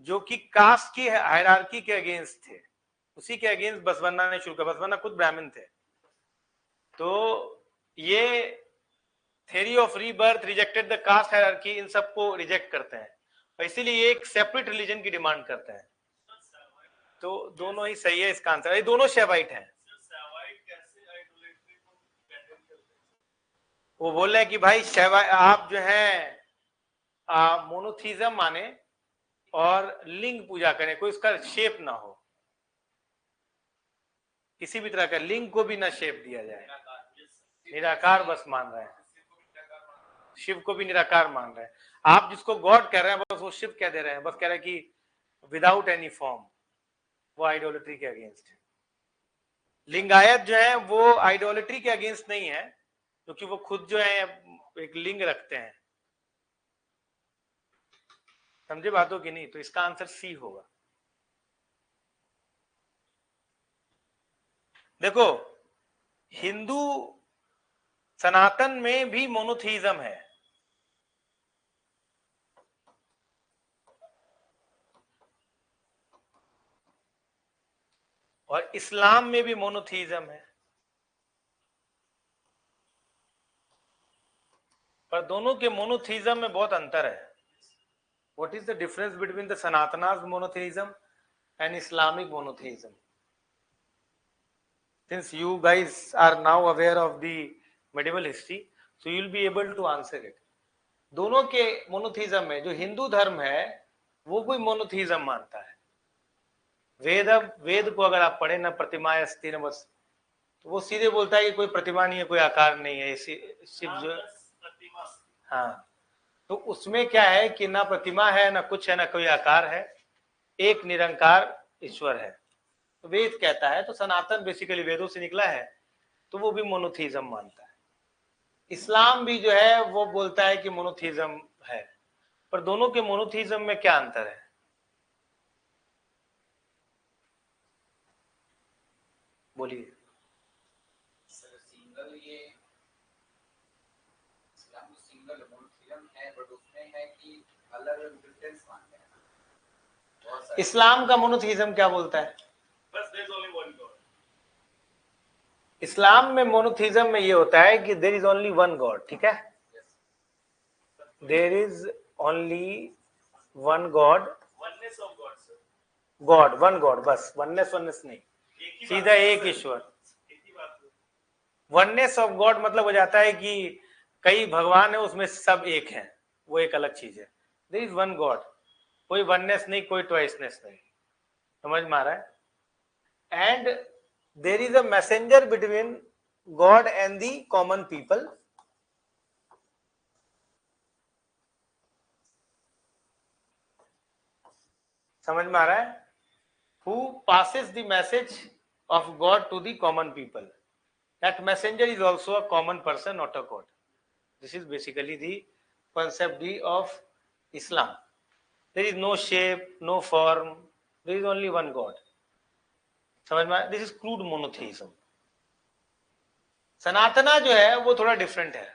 S1: जो कि कास्ट की हायरार्की के अगेंस्ट थे, उसी के अगेंस्ट बसवन्ना ने शुरू किया। बसवन्ना खुद ब्राह्मण थे, तो ये theory of rebirth, rejected the caste hierarchy, इन सबको रिजेक्ट करते हैं, और इसीलिए एक सेपरेट रिलीजन की डिमांड करते हैं। तो दोनों ही सही है इसका आंसर, ये दोनों शेवाइट हैं। वो बोल रहे हैं कि भाई शेवाइट आप जो है मोनोथीजम माने और लिंग पूजा करें, कोई उसका शेप ना हो, किसी भी तरह का लिंग को भी ना शेप दिया जाए, निराकार बस मान रहे हैं, शिव को भी निराकार मान रहे हैं। आप जिसको गॉड कह रहे हैं बस वो शिव कह दे रहे हैं, बस कह रहे हैं कि विदाउट एनी फॉर्म, वो आइडोलिट्री के अगेंस्ट है। लिंगायत जो है वो आइडोलिट्री के अगेंस्ट नहीं है, क्योंकि वो खुद जो है एक लिंग रखते हैं। समझे बातों की नहीं? तो इसका आंसर सी होगा। देखो, हिंदू सनातन में भी मोनोथीज्म है, और इस्लाम में भी मोनोथीज्म है, पर दोनों के मोनोथीज्म में बहुत अंतर है। What is the difference between the Sanatana's monotheism and Islamic monotheism? Since you guys are now aware of the medieval history, so you will be able to answer it. दोनों के मोनोथीज्म में जो हिंदू धर्म है वो कोई मोनोथीज्म मानता है। वेद को अगर आप पढ़े ना, प्रतिमा अस्ति न बस, तो वो सीधे बोलता है कि कोई प्रतिमा नहीं है, कोई आकार नहीं है, शिव जो, हाँ, तो उसमें क्या है कि ना प्रतिमा है, ना कुछ है, ना कोई आकार है, एक निरंकार ईश्वर है, तो वेद कहता है। तो सनातन बेसिकली वेदों से निकला है, तो वो भी मोनोथीज्म मानता है। इस्लाम भी जो है वो बोलता है कि मोनोथीज्म है, पर दोनों के मोनोथीज्म में क्या अंतर है? बोलिए। इस्लाम का मोनोथीज्म क्या बोलता है? इस्लाम में मोनोथीज्म में ये होता है कि there is only one God, ठीक है, there is only one God, God one God, बस वननेस वननेस नहीं, सीधा एक ईश्वर। वननेस ऑफ गॉड मतलब हो जाता है कि कई भगवान है उसमें सब एक है, वो एक अलग चीज है। देयर इज वन गॉड, कोई वननेस नहीं, कोई ट्वाइसनेस नहीं, समझ में आ रहा है। And there is a messenger between God and the common people, समझ में आ रहा है, who passes the message of God to the common people. That messenger is also a common person, not a God. This is basically the concept of Islam. There is no shape, no form, there is only one God. समझ में? This is crude monotheism. सनातना जो है वो थोड़ा different है।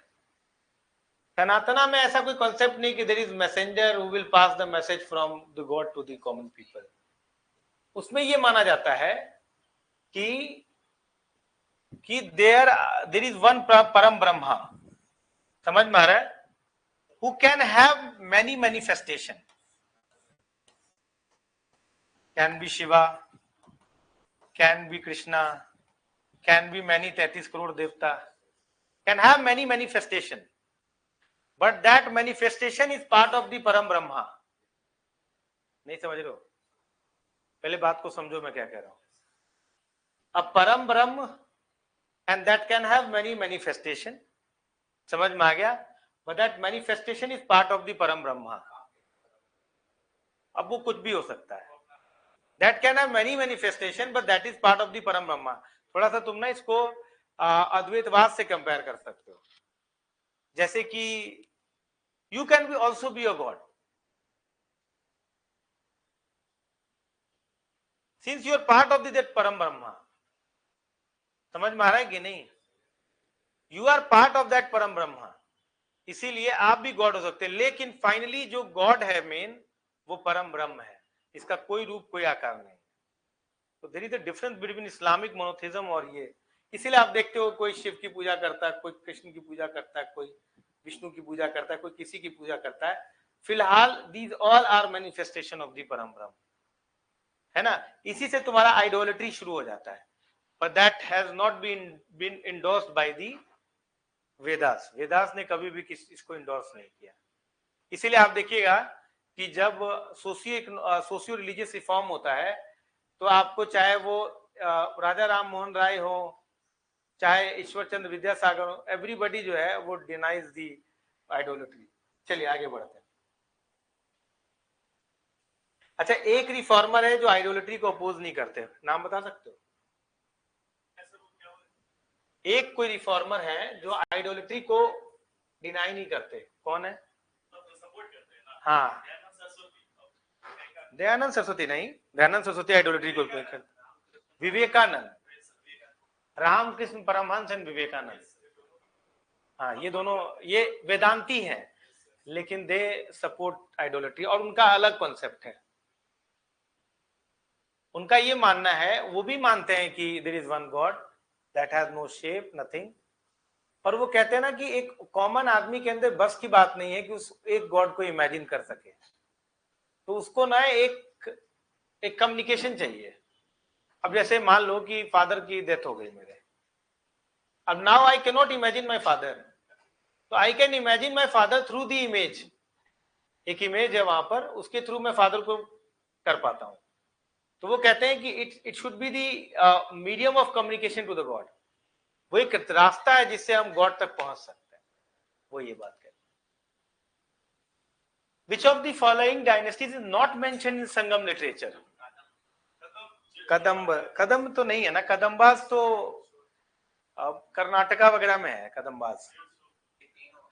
S1: सनातना में ऐसा कोई कॉन्सेप्ट नहीं कि there is messenger who will pass the message from the God to the common people. उसमें ये माना जाता है कि देयर इज वन परम ब्रह्मा, समझ में आ रहा है, who can have many manifestation, can be Shiva, can be Krishna, can be many 33 crore devta, can have many manifestation, but that manifestation is part of the Param Brahma. नहीं समझ रहे हो? पहले बात को समझो मैं क्या कह रहा हूं। अब परम ब्रह्म and that can have many manifestation, समझ में आ गया, but that manifestation is part of the param brahma। अब वो कुछ भी हो सकता है, that can have many manifestation but that is part of the param brahma। थोड़ा सा तुम ना इसको अद्वैतवाद से कंपेयर कर सकते हो, जैसे कि you can be also be a god since you are part of the that param brahma, समझ में आ रहा है कि नहीं? You are part of that param brahma, इसीलिए आप भी गॉड हो सकते हैं, लेकिन फाइनली जो गॉड है मेन वो परम ब्रह्म है, इसका कोई रूप कोई आकार नहीं। तो there is a difference between Islamic monotheism और ये। इसीलिए आप देखते हो कोई शिव की पूजा करता है, कोई कृष्ण की पूजा करता है, कोई विष्णु की पूजा करता है, कोई किसी की पूजा करता है, फिलहाल these all are manifestation of the Param Brahm, है ना। इसी से तुम्हारा आइडोलेट्री शुरू हो जाता है, but that has not been endorsed by the Vedas. Vedas ने कभी भी इसको इंडोर्स नहीं किया। इसीलिए आप देखिएगा कि जब सोशियो रिलीजियस रिफॉर्म होता है तो आपको चाहे वो राजा राम मोहन राय हो, चाहे ईश्वर चंद्र विद्यासागर हो, एवरीबडी जो है वो डिनाइज दी आइडोलेट्री। चलिए आगे बढ़ते हैं। अच्छा, एक रिफॉर्मर है जो आइडोलेट्री को अपोज नहीं करते, नाम बता सकते हो? एक कोई रिफॉर्मर है जो आइडोलेट्री को डिनाई नहीं करते, कौन है? हाँ, दयानंद सरस्वती नहीं, दयानंद सरस्वती आइडोलेट्री को करते। विवेकानंद, रामकृष्ण परमहंस एंड विवेकानंद, हाँ ये दोनों ये वेदांती हैं, लेकिन दे सपोर्ट आइडोलेट्री और उनका अलग कॉन्सेप्ट है। उनका ये मानना है, वो भी मानते हैं कि there is one God that has no shape nothing, और वो कहते हैं ना कि एक कॉमन आदमी के अंदर बस की बात नहीं है कि उस एक गॉड को इमेजिन कर सके, तो उसको ना एक कम्युनिकेशन चाहिए। अब जैसे मान लो कि फादर की डेथ हो गई मेरे, अब now I can not imagine my father, तो I can imagine my father through the image, एक इमेज है वहां पर, उसके थ्रू मैं फादर को कर पाता हूं। तो वो कहते हैं कि it should be the medium of communication to the God, वो एक रास्ता है जिससे हम गॉड तक पहुंच सकते हैं, वो ये बात कहते हैं। Which of the following dynasties is not mentioned in Sangam literature? Kadamba, Kadamba तो नहीं है ना, कदम्बाज तो कर्नाटका वगैरह में है कदम्बाज,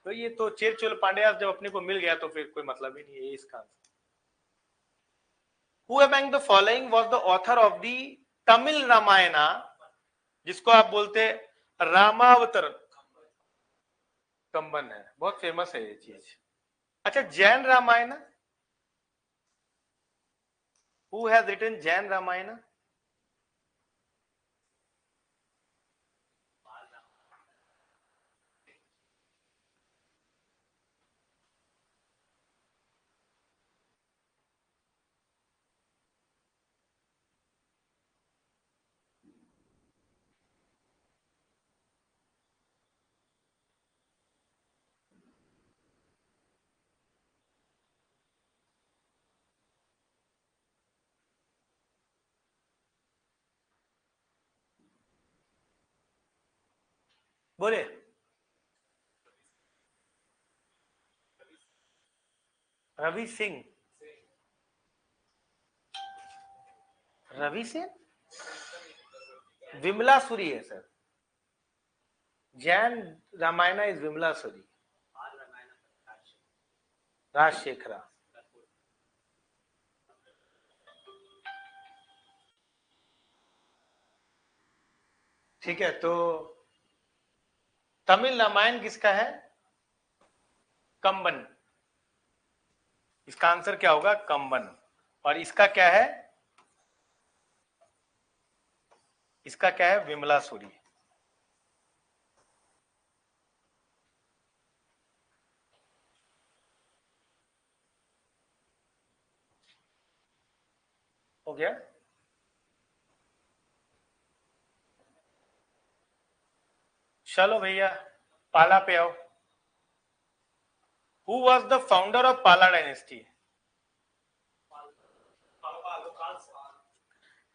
S1: तो ये तो चेर चोल पांड्या जब अपने को मिल गया तो फिर कोई मतलब ही नहीं है इसका। Who among the following was the author of the Tamil Ramayana, जिसको आप बोलते रामावतर? कंबन है, बहुत फेमस है ये चीज। अच्छा, Jain Ramayan, Who has written Jain Ramayan? बोले। रवि सिंह, रवि सिंह विमलासुरी है सर। जैन रामायणा इज विमलासुरी। राजशेखरा। ठीक है, तो तमिल रामायण किसका है? कंबन। इसका आंसर क्या होगा? कंबन। और इसका क्या है? इसका क्या है? विमलासुरी। हो गया। चलो भैया पाला पे आओ। Who was the founder of Pala dynasty?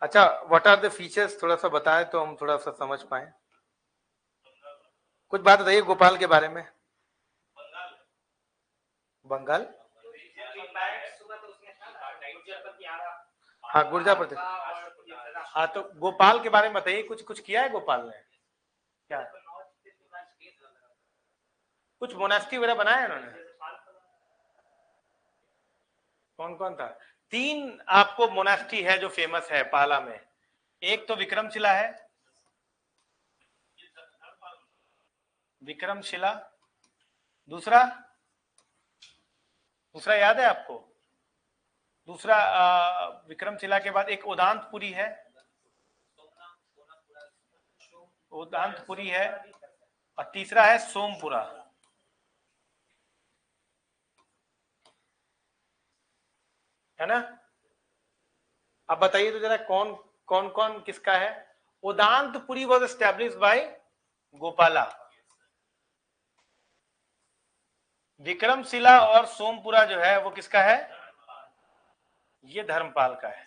S1: अच्छा, व्हाट आर द फीचर्स थोड़ा सा बताएं तो हम थोड़ा सा समझ पाए। कुछ बात बताइए गोपाल के बारे में। बंगाल, हाँ गुर्जर प्रदेश। हाँ तो गोपाल के बारे में बताइए, कुछ कुछ किया है गोपाल ने क्या? कुछ मोनास्ट्री वगैरह बनाया है उन्होंने? कौन कौन था? 3 आपको मोनास्ट्री है जो फेमस है पाला में। एक तो विक्रमशिला है, विक्रमशिला। दूसरा, दूसरा याद है आपको? दूसरा विक्रमशिला के बाद एक उदांतपुरी है, उदांतपुरी है। और तीसरा है सोमपुरा। है ना? अब बताइए तो जरा कौन कौन कौन किसका है? Udantapuri was establish by Gopala. Vikramashila और सोमपुरा जो है वो किसका है? ये धर्मपाल का है।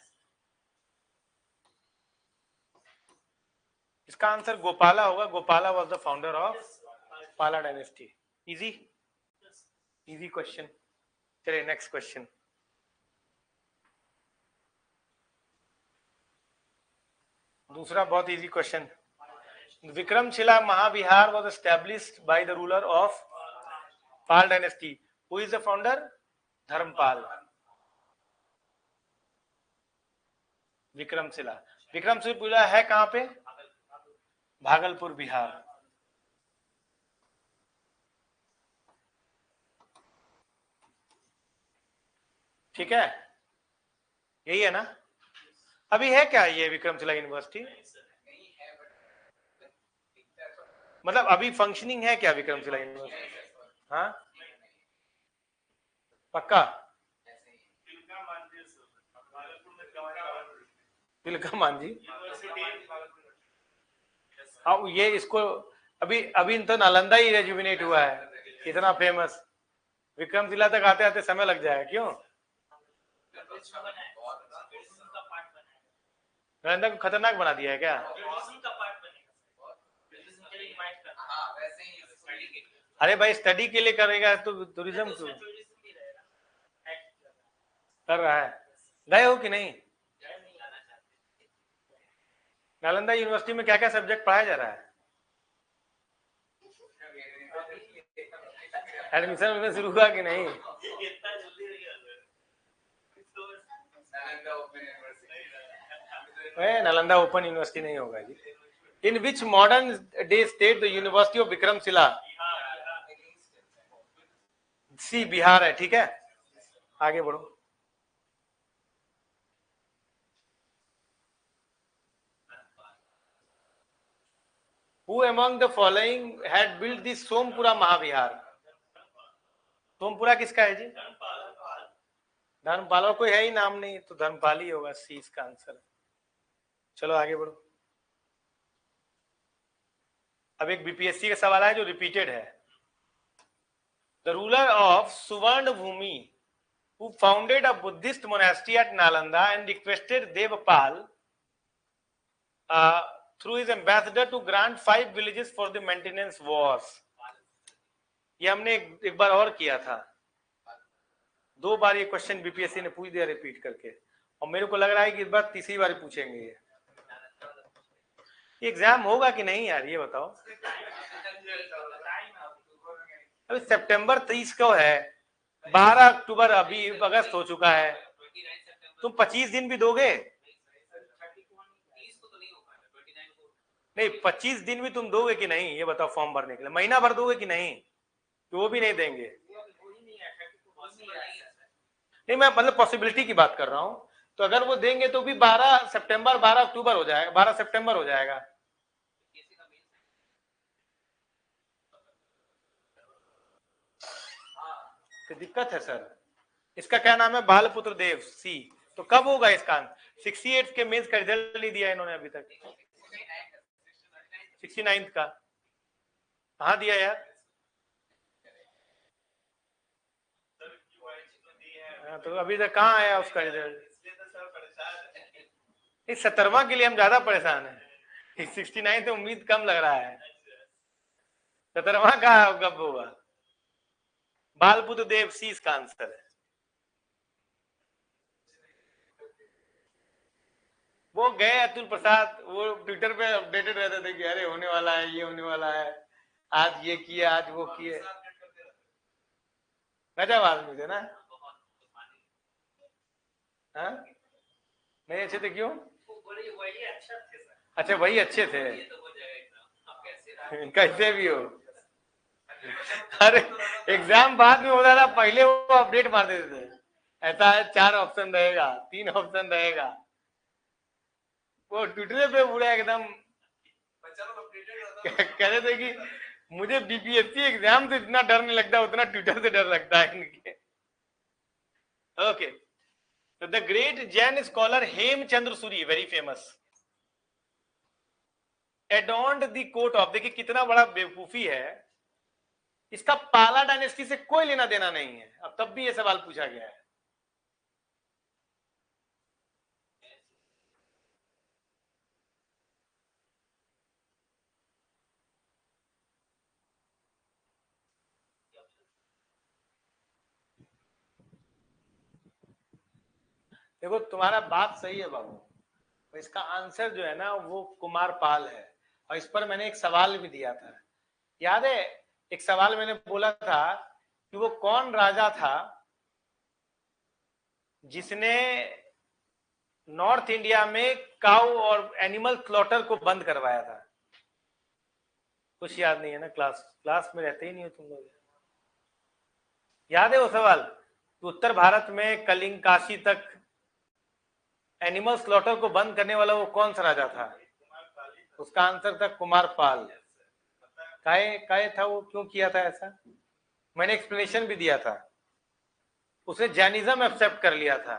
S1: इसका आंसर गोपाला होगा। Gopala was the founder of Pala dynasty. Easy, easy question. चलिए नेक्स्ट क्वेश्चन। दूसरा बहुत easy question. Vikramshila Mahavihara was established by the ruler of Pala dynasty. Who is the founder? Dharmapala. Vikramshila, Vikramshila है कहां पे? भागलपुर बिहार। ठीक है, यही है ना? अभी है क्या ये विक्रमशिला यूनिवर्सिटी? मतलब अभी फंक्शनिंग है क्या विक्रमशिला यूनिवर्सिटी? हाँ पक्का? तिलका मांझी। हाँ ये इसको अभी अभी तो नालंदा ही रेजुविनेट हुआ है, इतना फेमस। विक्रमशिला तक आते आते समय लग जाएगा। क्यों? नालंदा को खतरनाक बना दिया है क्या? अरे भाई स्टडी के लिए करेगा तो टूरिज्म क्यों कर रहा है? गए हो कि नहीं? नालंदा यूनिवर्सिटी में क्या क्या सब्जेक्ट पढ़ाया जा रहा है? एडमिशन शुरू हुआ कि नहीं? नालंदा ओपन यूनिवर्सिटी नहीं होगा जी। In which modern day state the university of Vikramashila? C Bihar है। ठीक है, आगे बढ़ो। Who among the following had built this Sompura महाविहार? सोमपुरा किसका है जी? धर्मपाल। कोई है ही नाम नहीं तो धर्मपाल ही होगा। सी इसका आंसर। चलो आगे बढ़ो। अब एक बीपीएससी का सवाल है जो रिपीटेड है। द रूलर ऑफ सुवर्ण भूमि who founded a Buddhist monastery at Nalanda and requested Devpal through his ambassador to grant 5 villages for the maintenance wars. ये हमने एक बार और किया था, 2 बार ये क्वेश्चन बीपीएससी ने पूछ दिया रिपीट करके, और मेरे को लग रहा है कि इस बार तीसरी बार पूछेंगे ये। एग्जाम होगा कि नहीं यार, ये बताओ। अभी सितंबर 30 को है, 12 अक्टूबर अभी अगस्त हो चुका है, तुम 25 दिन भी दोगे? नहीं, 25 दिन भी तुम दोगे कि नहीं, ये बताओ, फॉर्म भरने के लिए महीना भर दोगे कि नहीं, कि वो भी नहीं देंगे? नहीं, मैं मतलब पॉसिबिलिटी की बात कर रहा हूं, तो अगर वो देंगे तो भी 12 सितंबर 12 अक्टूबर हो जाएगा, 12 सितंबर हो जाएगा। तो दिक्कत है सर। इसका क्या नाम है? बालपुत्र देव सी। तो कब होगा इसका? 68 के मेंस का रिजल्ट नहीं दिया इन्होंने अभी तक। 69 का कहाँ दिया यार? तो अभी तक कहाँ आया उसका रिजल्ट? इस 17वां के लिए हम ज्यादा परेशान हैं, 69 तो उम्मीद कम लग रहा है, 17वां का कब होगा? बालपुत्र देव सी इसका आंसर है। वो गए अतुल प्रसाद, वो ट्विटर पे अपडेटेड रहते थे कि अरे होने वाला है, ये होने वाला है, आज ये किए, आज वो किए। गजब आदमी थे ना? हाँ, नहीं अच्छे थे क्यों? अच्छा, वही अच्छे थे, कैसे भी हो। अरे एग्जाम बाद में होता था, पहले वो अपडेट मार देते थे, ऐसा है 4 ऑप्शन रहेगा, 3 ऑप्शन रहेगा, वो ट्विटर पे पूरा एकदम कह रहे थे कि मुझे बीपीएससी एग्जाम से इतना डर नहीं लगता, उतना ट्विटर से डर लगता है इनके। ओके, तो the great Jain scholar Hemachandra Suri, very famous, adorned the court of, देखिए कितना बड़ा बेवकूफी है, इसका पाला डायनेस्टी से कोई लेना देना नहीं है, अब तब भी ये सवाल पूछा गया है। देखो तुम्हारा बात सही है बाबू, तो इसका आंसर जो है ना वो कुमार पाल है, और इस पर मैंने एक सवाल भी दिया था, याद है? एक सवाल मैंने बोला था कि वो कौन राजा था जिसने नॉर्थ इंडिया में काऊ और एनिमल स्लॉटर को बंद करवाया था? कुछ याद नहीं है ना? क्लास में रहते ही नहीं हो तुम लोग। याद है वो सवाल? तो उत्तर भारत में कलिंग काशी तक एनिमल स्लॉटर को बंद करने वाला वो कौन सा राजा था? उसका आंसर था कुमार पाल। काहे था वो, क्यों किया था ऐसा? मैंने एक्सप्लेनेशन भी दिया था। उसने जैनिज्म एक्सेप्ट कर लिया था,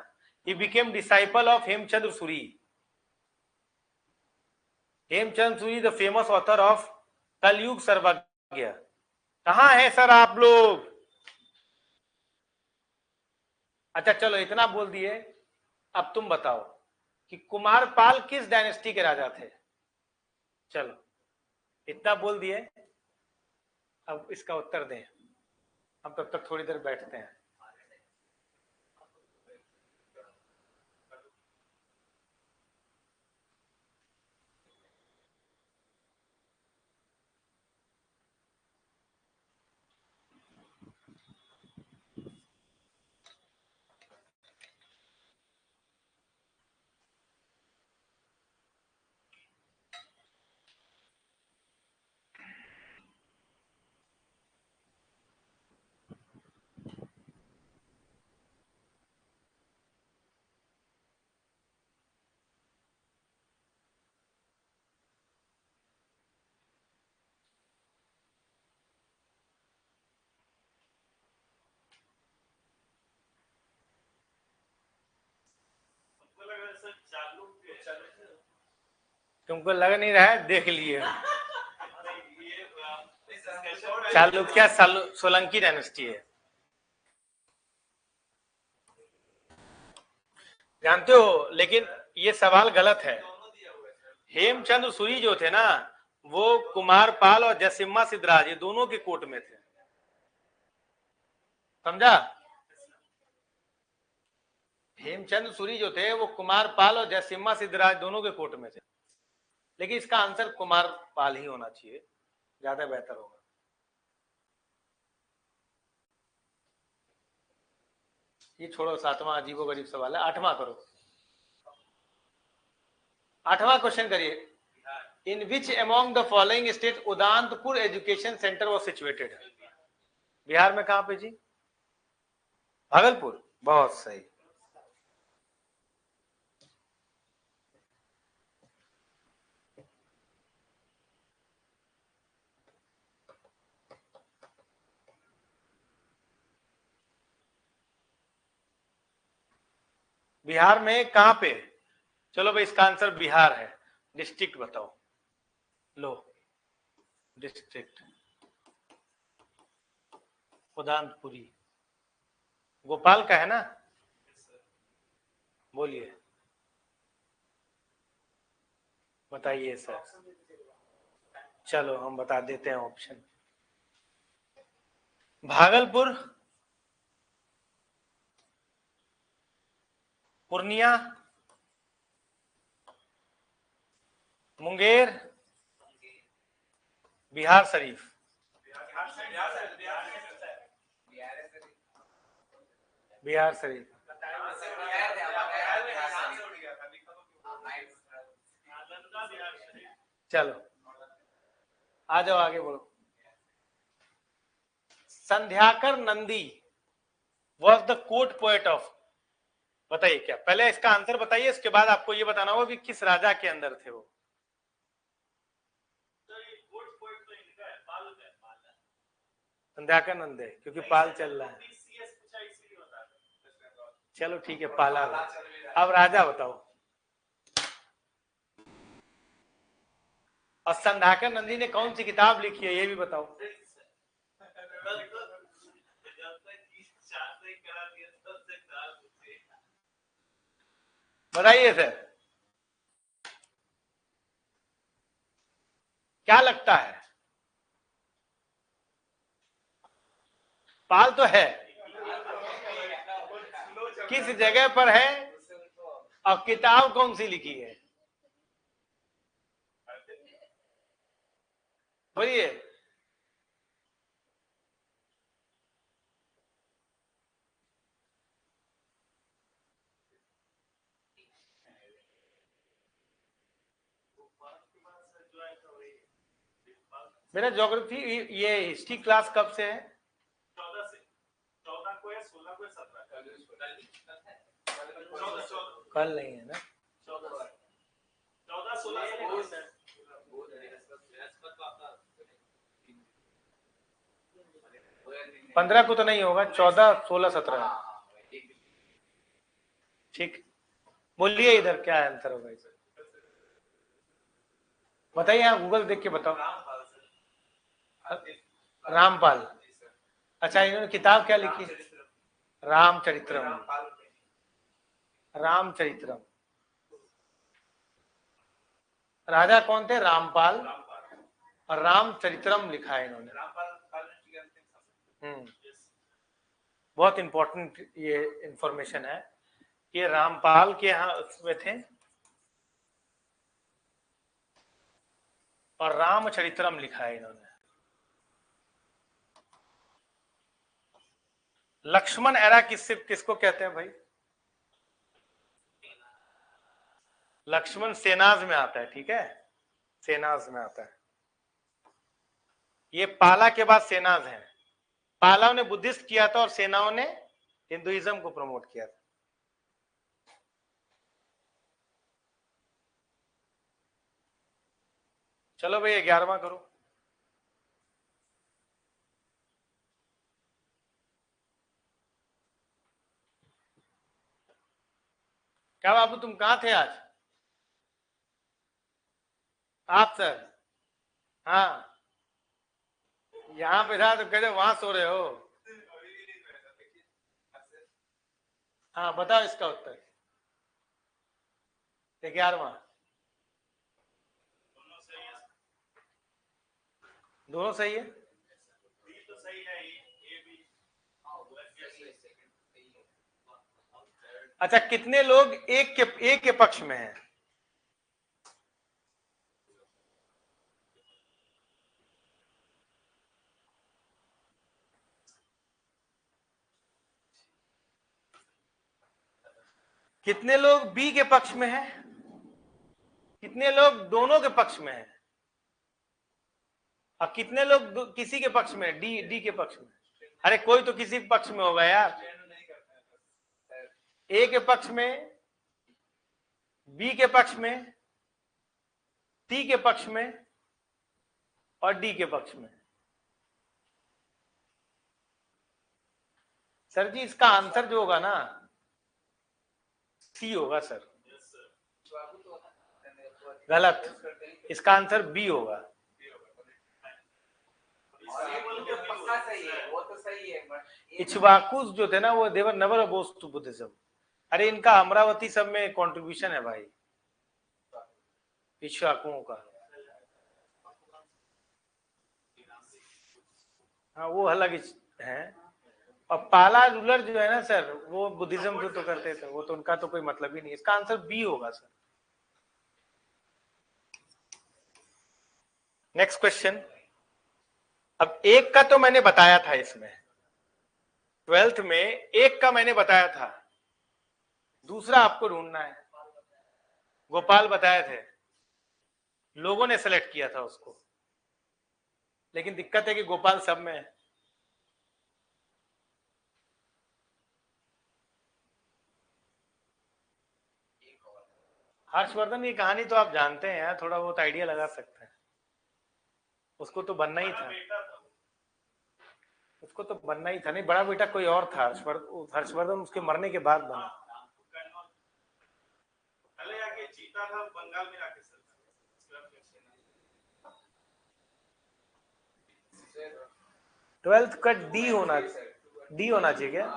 S1: he became disciple of Hemchandra Suri. Hemchandra Suri the famous author of Kaliyug Sarvagya. कहां है सर आप लोग? अच्छा चलो, इतना बोल दिए, अब तुम बताओ कि कुमार पाल किस डायनेस्टी के राजा थे? चलो, इतना बोल दिए, अब इसका उत्तर दें, हम तब तक थोड़ी देर बैठते हैं। तुमको लग नहीं रहा है? देख लिए, चालुक्य सोलंकी डायनेस्टी है, जानते हो, लेकिन ये सवाल गलत है। हेमचंद सूरी जो थे ना, वो कुमार पाल और जयसिम्हा सिद्धराज ये दोनों के कोर्ट में थे, समझा। हेमचंद सूरी जो थे वो कुमार पाल और जयसिम्हा सिद्धराज दोनों के कोर्ट में थे, लेकिन इसका आंसर कुमार पाल ही होना चाहिए, ज्यादा बेहतर होगा। ये छोड़ो, 7वां अजीबो गरीब सवाल है। 8वां करो, 8वां क्वेश्चन करिए। In which among the following state Udantapur education centre was situated? Bihar में कहां पे जी? भागलपुर, बहुत सही। बिहार में कहां पे? चलो भाई, इसका आंसर बिहार है। डिस्ट्रिक्ट बताओ, लो डिस्ट्रिक्ट उदांतपुरी गोपाल का है ना? बोलिए, बताइए सर। चलो हम बता देते हैं ऑप्शन। भागलपुर, पूर्णिया, मुंगेर, बिहार शरीफ। बिहार शरीफ। चलो आ जाओ, आगे बोलो। Sandhyakar Nandi was the court poet of, बताइए क्या? पहले इसका आंसर बताइए, इसके बाद आपको ये बताना होगा कि किस राजा के अंदर थे वो। संध्याकर नंदे, क्योंकि पाल चल रहा है। चलो ठीक है, पाला। अब राजा बताओ। और संध्याकर नंदी ने कौन सी किताब लिखी है ये भी बताओ। बताइए सर, क्या लगता है? पाल तो है, किस जगह पर है और किताब कौन सी लिखी है? बोलिए। मेरा ज्योग्राफी ये हिस्ट्री क्लास कब से है? 14 से। 14 को है, 16 को है, 17 कल नहीं है ना? 14 16 15 को तो नहीं होगा, 14 16 17। ठीक, बोलिए इधर क्या आंसर होगा इसे, बताइए। यहाँ गूगल देख के बताओ। रामपाल। अच्छा, इन्होंने किताब क्या लिखी? रामचरित्रम। रामचरित्रम। राजा कौन थे? रामपाल। और रामचरित्रम लिखा है इन्होंने। बहुत इंपॉर्टेंट ये इंफॉर्मेशन है कि रामपाल के यहाँ उसमें थे और रामचरित्रम लिखा है इन्होंने। लक्ष्मण एरा किसको कहते हैं भाई? लक्ष्मण सेनाज में आता है, ठीक है, सेनाज में आता है। ये पाला के बाद सेनाज है। पालाओं ने बुद्धिस्ट किया था और सेनाओं ने हिंदुइज्म को प्रमोट किया था। चलो भाई 11वां करो। क्या बाबू तुम कहां थे आज? आप सर? हाँ, यहाँ पे था तो कहते वहां सो रहे हो। हाँ बताओ इसका उत्तर। 11वां। दोनों सही है।
S2: तो सही है, ये भी।
S1: अच्छा, कितने लोग एक के पक्ष में हैं? कितने लोग बी के पक्ष में हैं? कितने लोग दोनों के पक्ष में हैं? और कितने लोग किसी के पक्ष में? डी के पक्ष में। अरे कोई तो किसी पक्ष में होगा यार। ए के पक्ष में, बी के पक्ष में, सी के पक्ष में और डी के पक्ष में। सर जी इसका आंसर जो होगा ना, सी होगा सर। गलत, इसका आंसर बी होगा। इक्ष्वाकुस जो थे ना, वो देवर नेवर अपोज्ड टू बुद्धिज्म। अरे इनका अमरावती सब में कंट्रीब्यूशन है भाई, इक्ष्वाकुओं का। हाँ वो अलग है। और पाला रूलर जो है ना सर, वो बुद्धिज्म तो करते थे, वो तो उनका तो कोई मतलब ही नहीं। इसका आंसर बी होगा सर। Next question. अब एक का तो मैंने बताया था, इसमें 12th में एक का मैंने बताया था, दूसरा आपको ढूंढना है। गोपाल बताए थे, लोगों ने सेलेक्ट किया था उसको, लेकिन दिक्कत है कि गोपाल सब में है। हर्षवर्धन की कहानी तो आप जानते हैं, थोड़ा बहुत आइडिया लगा सकते हैं। उसको तो बनना ही था, उसको तो बनना ही था। नहीं, बड़ा बेटा कोई और था, हर्षवर्धन उसके मरने के बाद बना।
S2: चीता था बंगाल में आके।
S1: 12th का डी होना चाहिए क्या?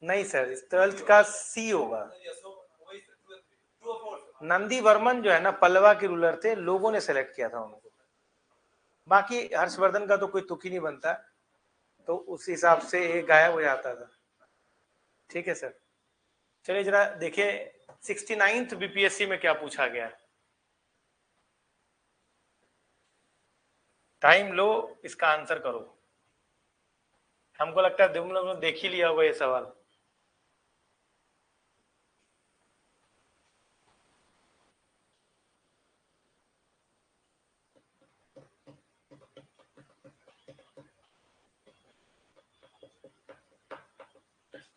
S1: नहीं सर, 12th का सी होगा। नंदी वर्मन जो है ना, पल्लवा के रूलर थे, लोगों ने सेलेक्ट किया था उनको। बाकी हर्षवर्धन का तो कोई तुक ही नहीं बनता, तो उस हिसाब से एक गायब हो जाता था। ठीक है सर, चलिए जरा देखिए 69th बीपीएससी में क्या पूछा गया। टाइम लो, इसका आंसर करो। हमको लगता है तुम लोगों ने देख ही लिया होगा ये सवाल।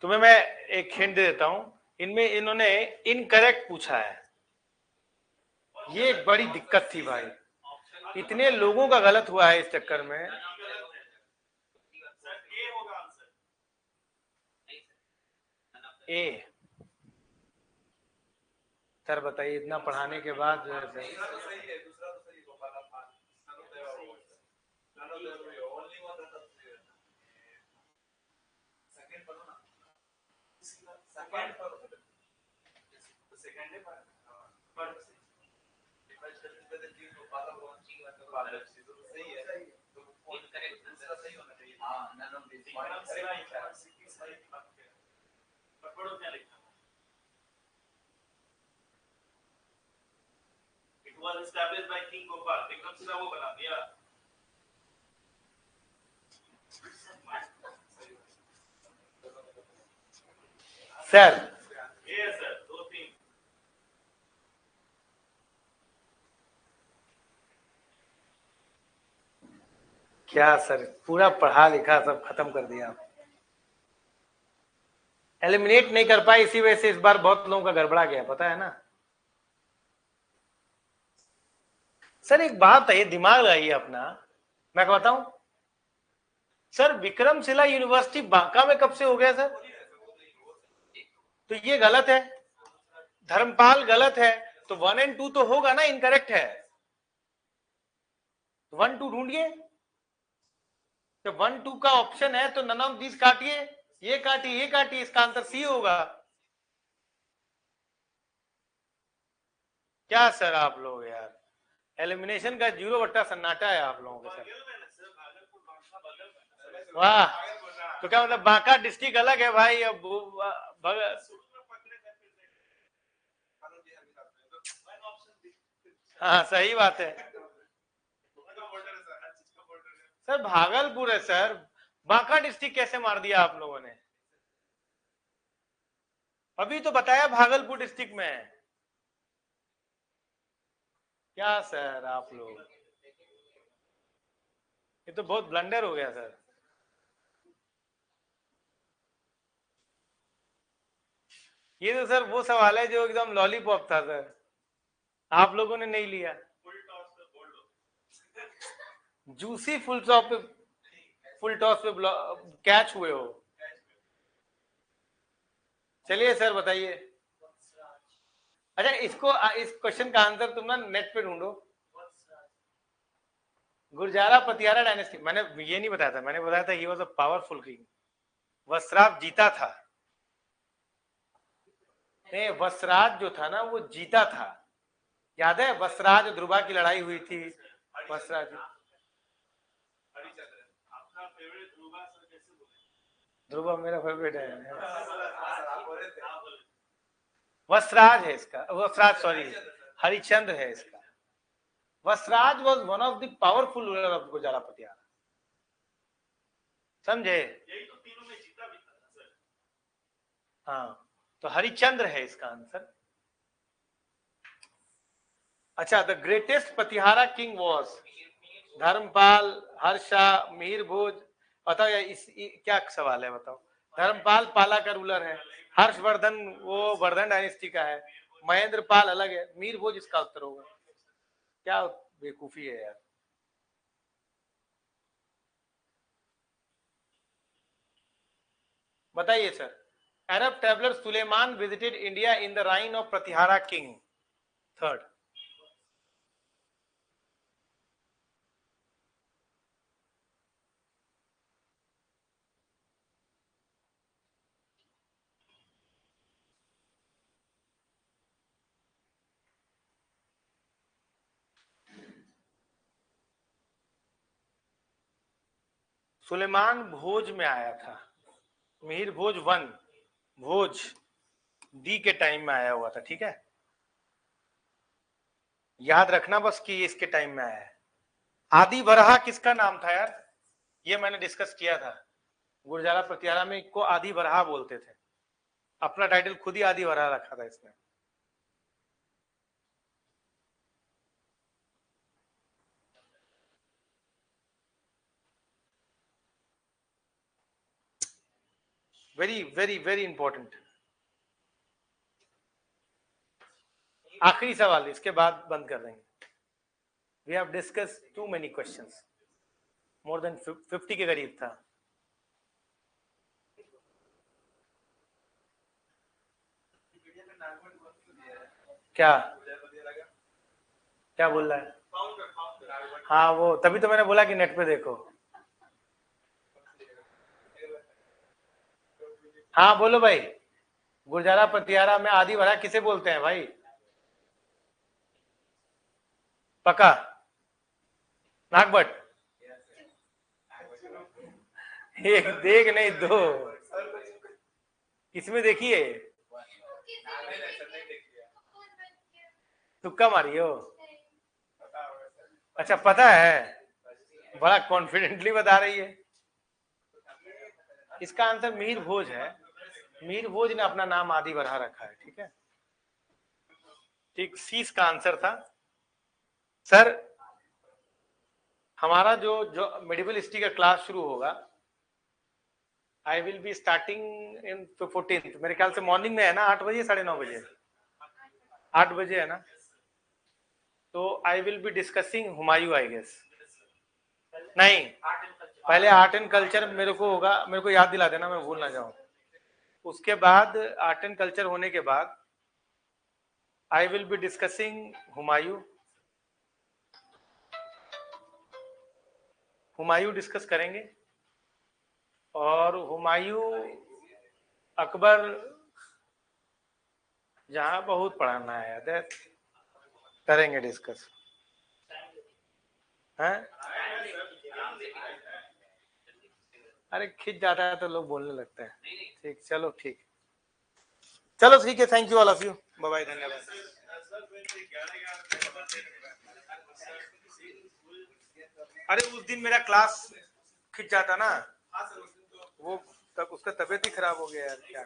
S1: तुम्हें मैं एक हिंट दे देता हूं, इनमें इन्होंने इनकरेक्ट पूछा है। ये एक बड़ी दिक्कत थी भाई, इतने लोगों का गलत हुआ है इस चक्कर में। ए सर बताइए, इतना पढ़ाने के बाद
S2: It was established by King Gopal. Vikramshila वो बना दिया।
S1: सर
S2: ये सर 2-3
S1: क्या सर, पूरा पढ़ा लिखा सब खत्म कर दिया। एलिमिनेट नहीं कर पाए, इसी वजह से इस बार बहुत लोगों का गड़बड़ा गया, पता है ना सर। एक बात है, दिमाग लगाइए अपना, मैं बताऊं सर, विक्रमशिला यूनिवर्सिटी बांका में कब से हो गया सर? तो ये गलत है, धर्मपाल गलत है, तो 1 और 2 तो होगा ना, इनकरेक्ट है। 1 2 ढूंढिए, तो 1 2 का ऑप्शन है, तो नन ऑफ दिस काटिए, ये काटिए, ये काटिए, इसका आंसर सी होगा। क्या सर आप लोग यार, एलिमिनेशन का 0 सन्नाटा है आप लोगों के साथ। वाह, तो क्या मतलब बांका डिस्ट्रिक्ट अलग है भाई? अब हाँ सही बात है सर, भागलपुर है सर, बांका डिस्ट्रिक्ट कैसे मार दिया आप लोगों ने? अभी तो बताया भागलपुर डिस्ट्रिक्ट में है। क्या सर आप लोग, ये तो बहुत ब्लंडर हो गया सर। ये तो सर वो सवाल है जो एकदम लॉलीपॉप था सर, आप लोगों ने नहीं लिया। जूसी फुल टॉस पे, फुल टॉस पे कैच हुए हो। चलिए सर बताइए। अच्छा इसको, इस क्वेश्चन का आंसर तुम ना नेट पे ढूंढो। गुरजारा पतियारा डायनेस्टी, मैंने ये नहीं बताया था, मैंने बताया था he was a powerful king. वस्त्राव जीता था, नहीं वसराज जो था ना वो जीता था, याद है वसराज ध्रुवा की लड़ाई हुई थी। वसराज, ध्रुवा मेरा फेवरेट है। वसराज है इसका, वसराज सॉरी, हरिचंद्र है इसका। Vasraj was one of the powerful ruler of Gujarat Patiala, समझे?
S2: यही तो तीनों में जीता भी था सर।
S1: हाँ तो हरिचंद्र है इसका आंसर। अच्छा, the greatest Pratihara king was Dharmapal, Harsha, Mihir Bhoj. बताओ या क्या सवाल है बताओ। धर्मपाल पाला का रूलर है, हर्षवर्धन वो वर्धन डायनेस्टी का है, महेंद्र पाल अलग है, मीर भोज इसका उत्तर होगा। क्या बेवकूफी है यार। बताइए sir. Arab traveller Sulaiman visited India in the reign of Pratihara king third. Sulaiman Bhoj में आया था, मिहिर भोज वन, भोज डी के टाइम में आया हुआ था, ठीक है, याद रखना बस कि इसके टाइम में आया है। आदि बरहा किसका नाम था यार? ये मैंने डिस्कस किया था, गुरजारा प्रतिहारा में को आदि बरहा बोलते थे, अपना टाइटल खुद ही आदि बरहा रखा था इसने। Very very very important. आखिरी सवाल, इसके बाद बंद कर देंगे। We have discuss too many questions, more than 50 के करीब था। क्या क्या बोल रहा है? हाँ वो तभी तो मैंने बोला कि नेट पे देखो। हाँ बोलो भाई, गुरजारा पतियारा में आदि बरहा किसे बोलते हैं भाई? पक्का? नागभट्ट? एक देख नहीं दो, किसमें देखिए? तुक्का मारी हो? अच्छा पता है, बड़ा कॉन्फिडेंटली बता रही है। इसका आंसर मीर भोज है, मीर भोज ने अपना नाम आदि बरहा रखा है, ठीक है, ठीक। सी इसका आंसर था सर। हमारा जो मेडिवल हिस्ट्री का क्लास शुरू होगा, आई will be starting in 14th, मेरे ख्याल से मॉर्निंग में है ना, 8 बजे 9:30 बजे, 8 बजे है ना। तो I will be discussing Humayun I guess, नहीं पहले आर्ट एंड कल्चर मेरे को होगा, मेरे को याद दिला देना मैं भूल ना जाऊं। उसके बाद आर्ट एंड कल्चर होने के बाद आई will be discussing Humayun, Humayun discuss करेंगे, और हुमायूं अकबर जहां बहुत पढ़ाना है करेंगे डिस्कस। हैं? अरे खिंच जाता है तो लोग बोलने लगते हैं। ठीक, चलो ठीक, चलो ठीक है, thank you all of you, bye bye, धन्यवाद। अरे उस दिन मेरा क्लास खिंच जाता ना, वो तब उसका तबीयत ही खराब हो गया यार, क्या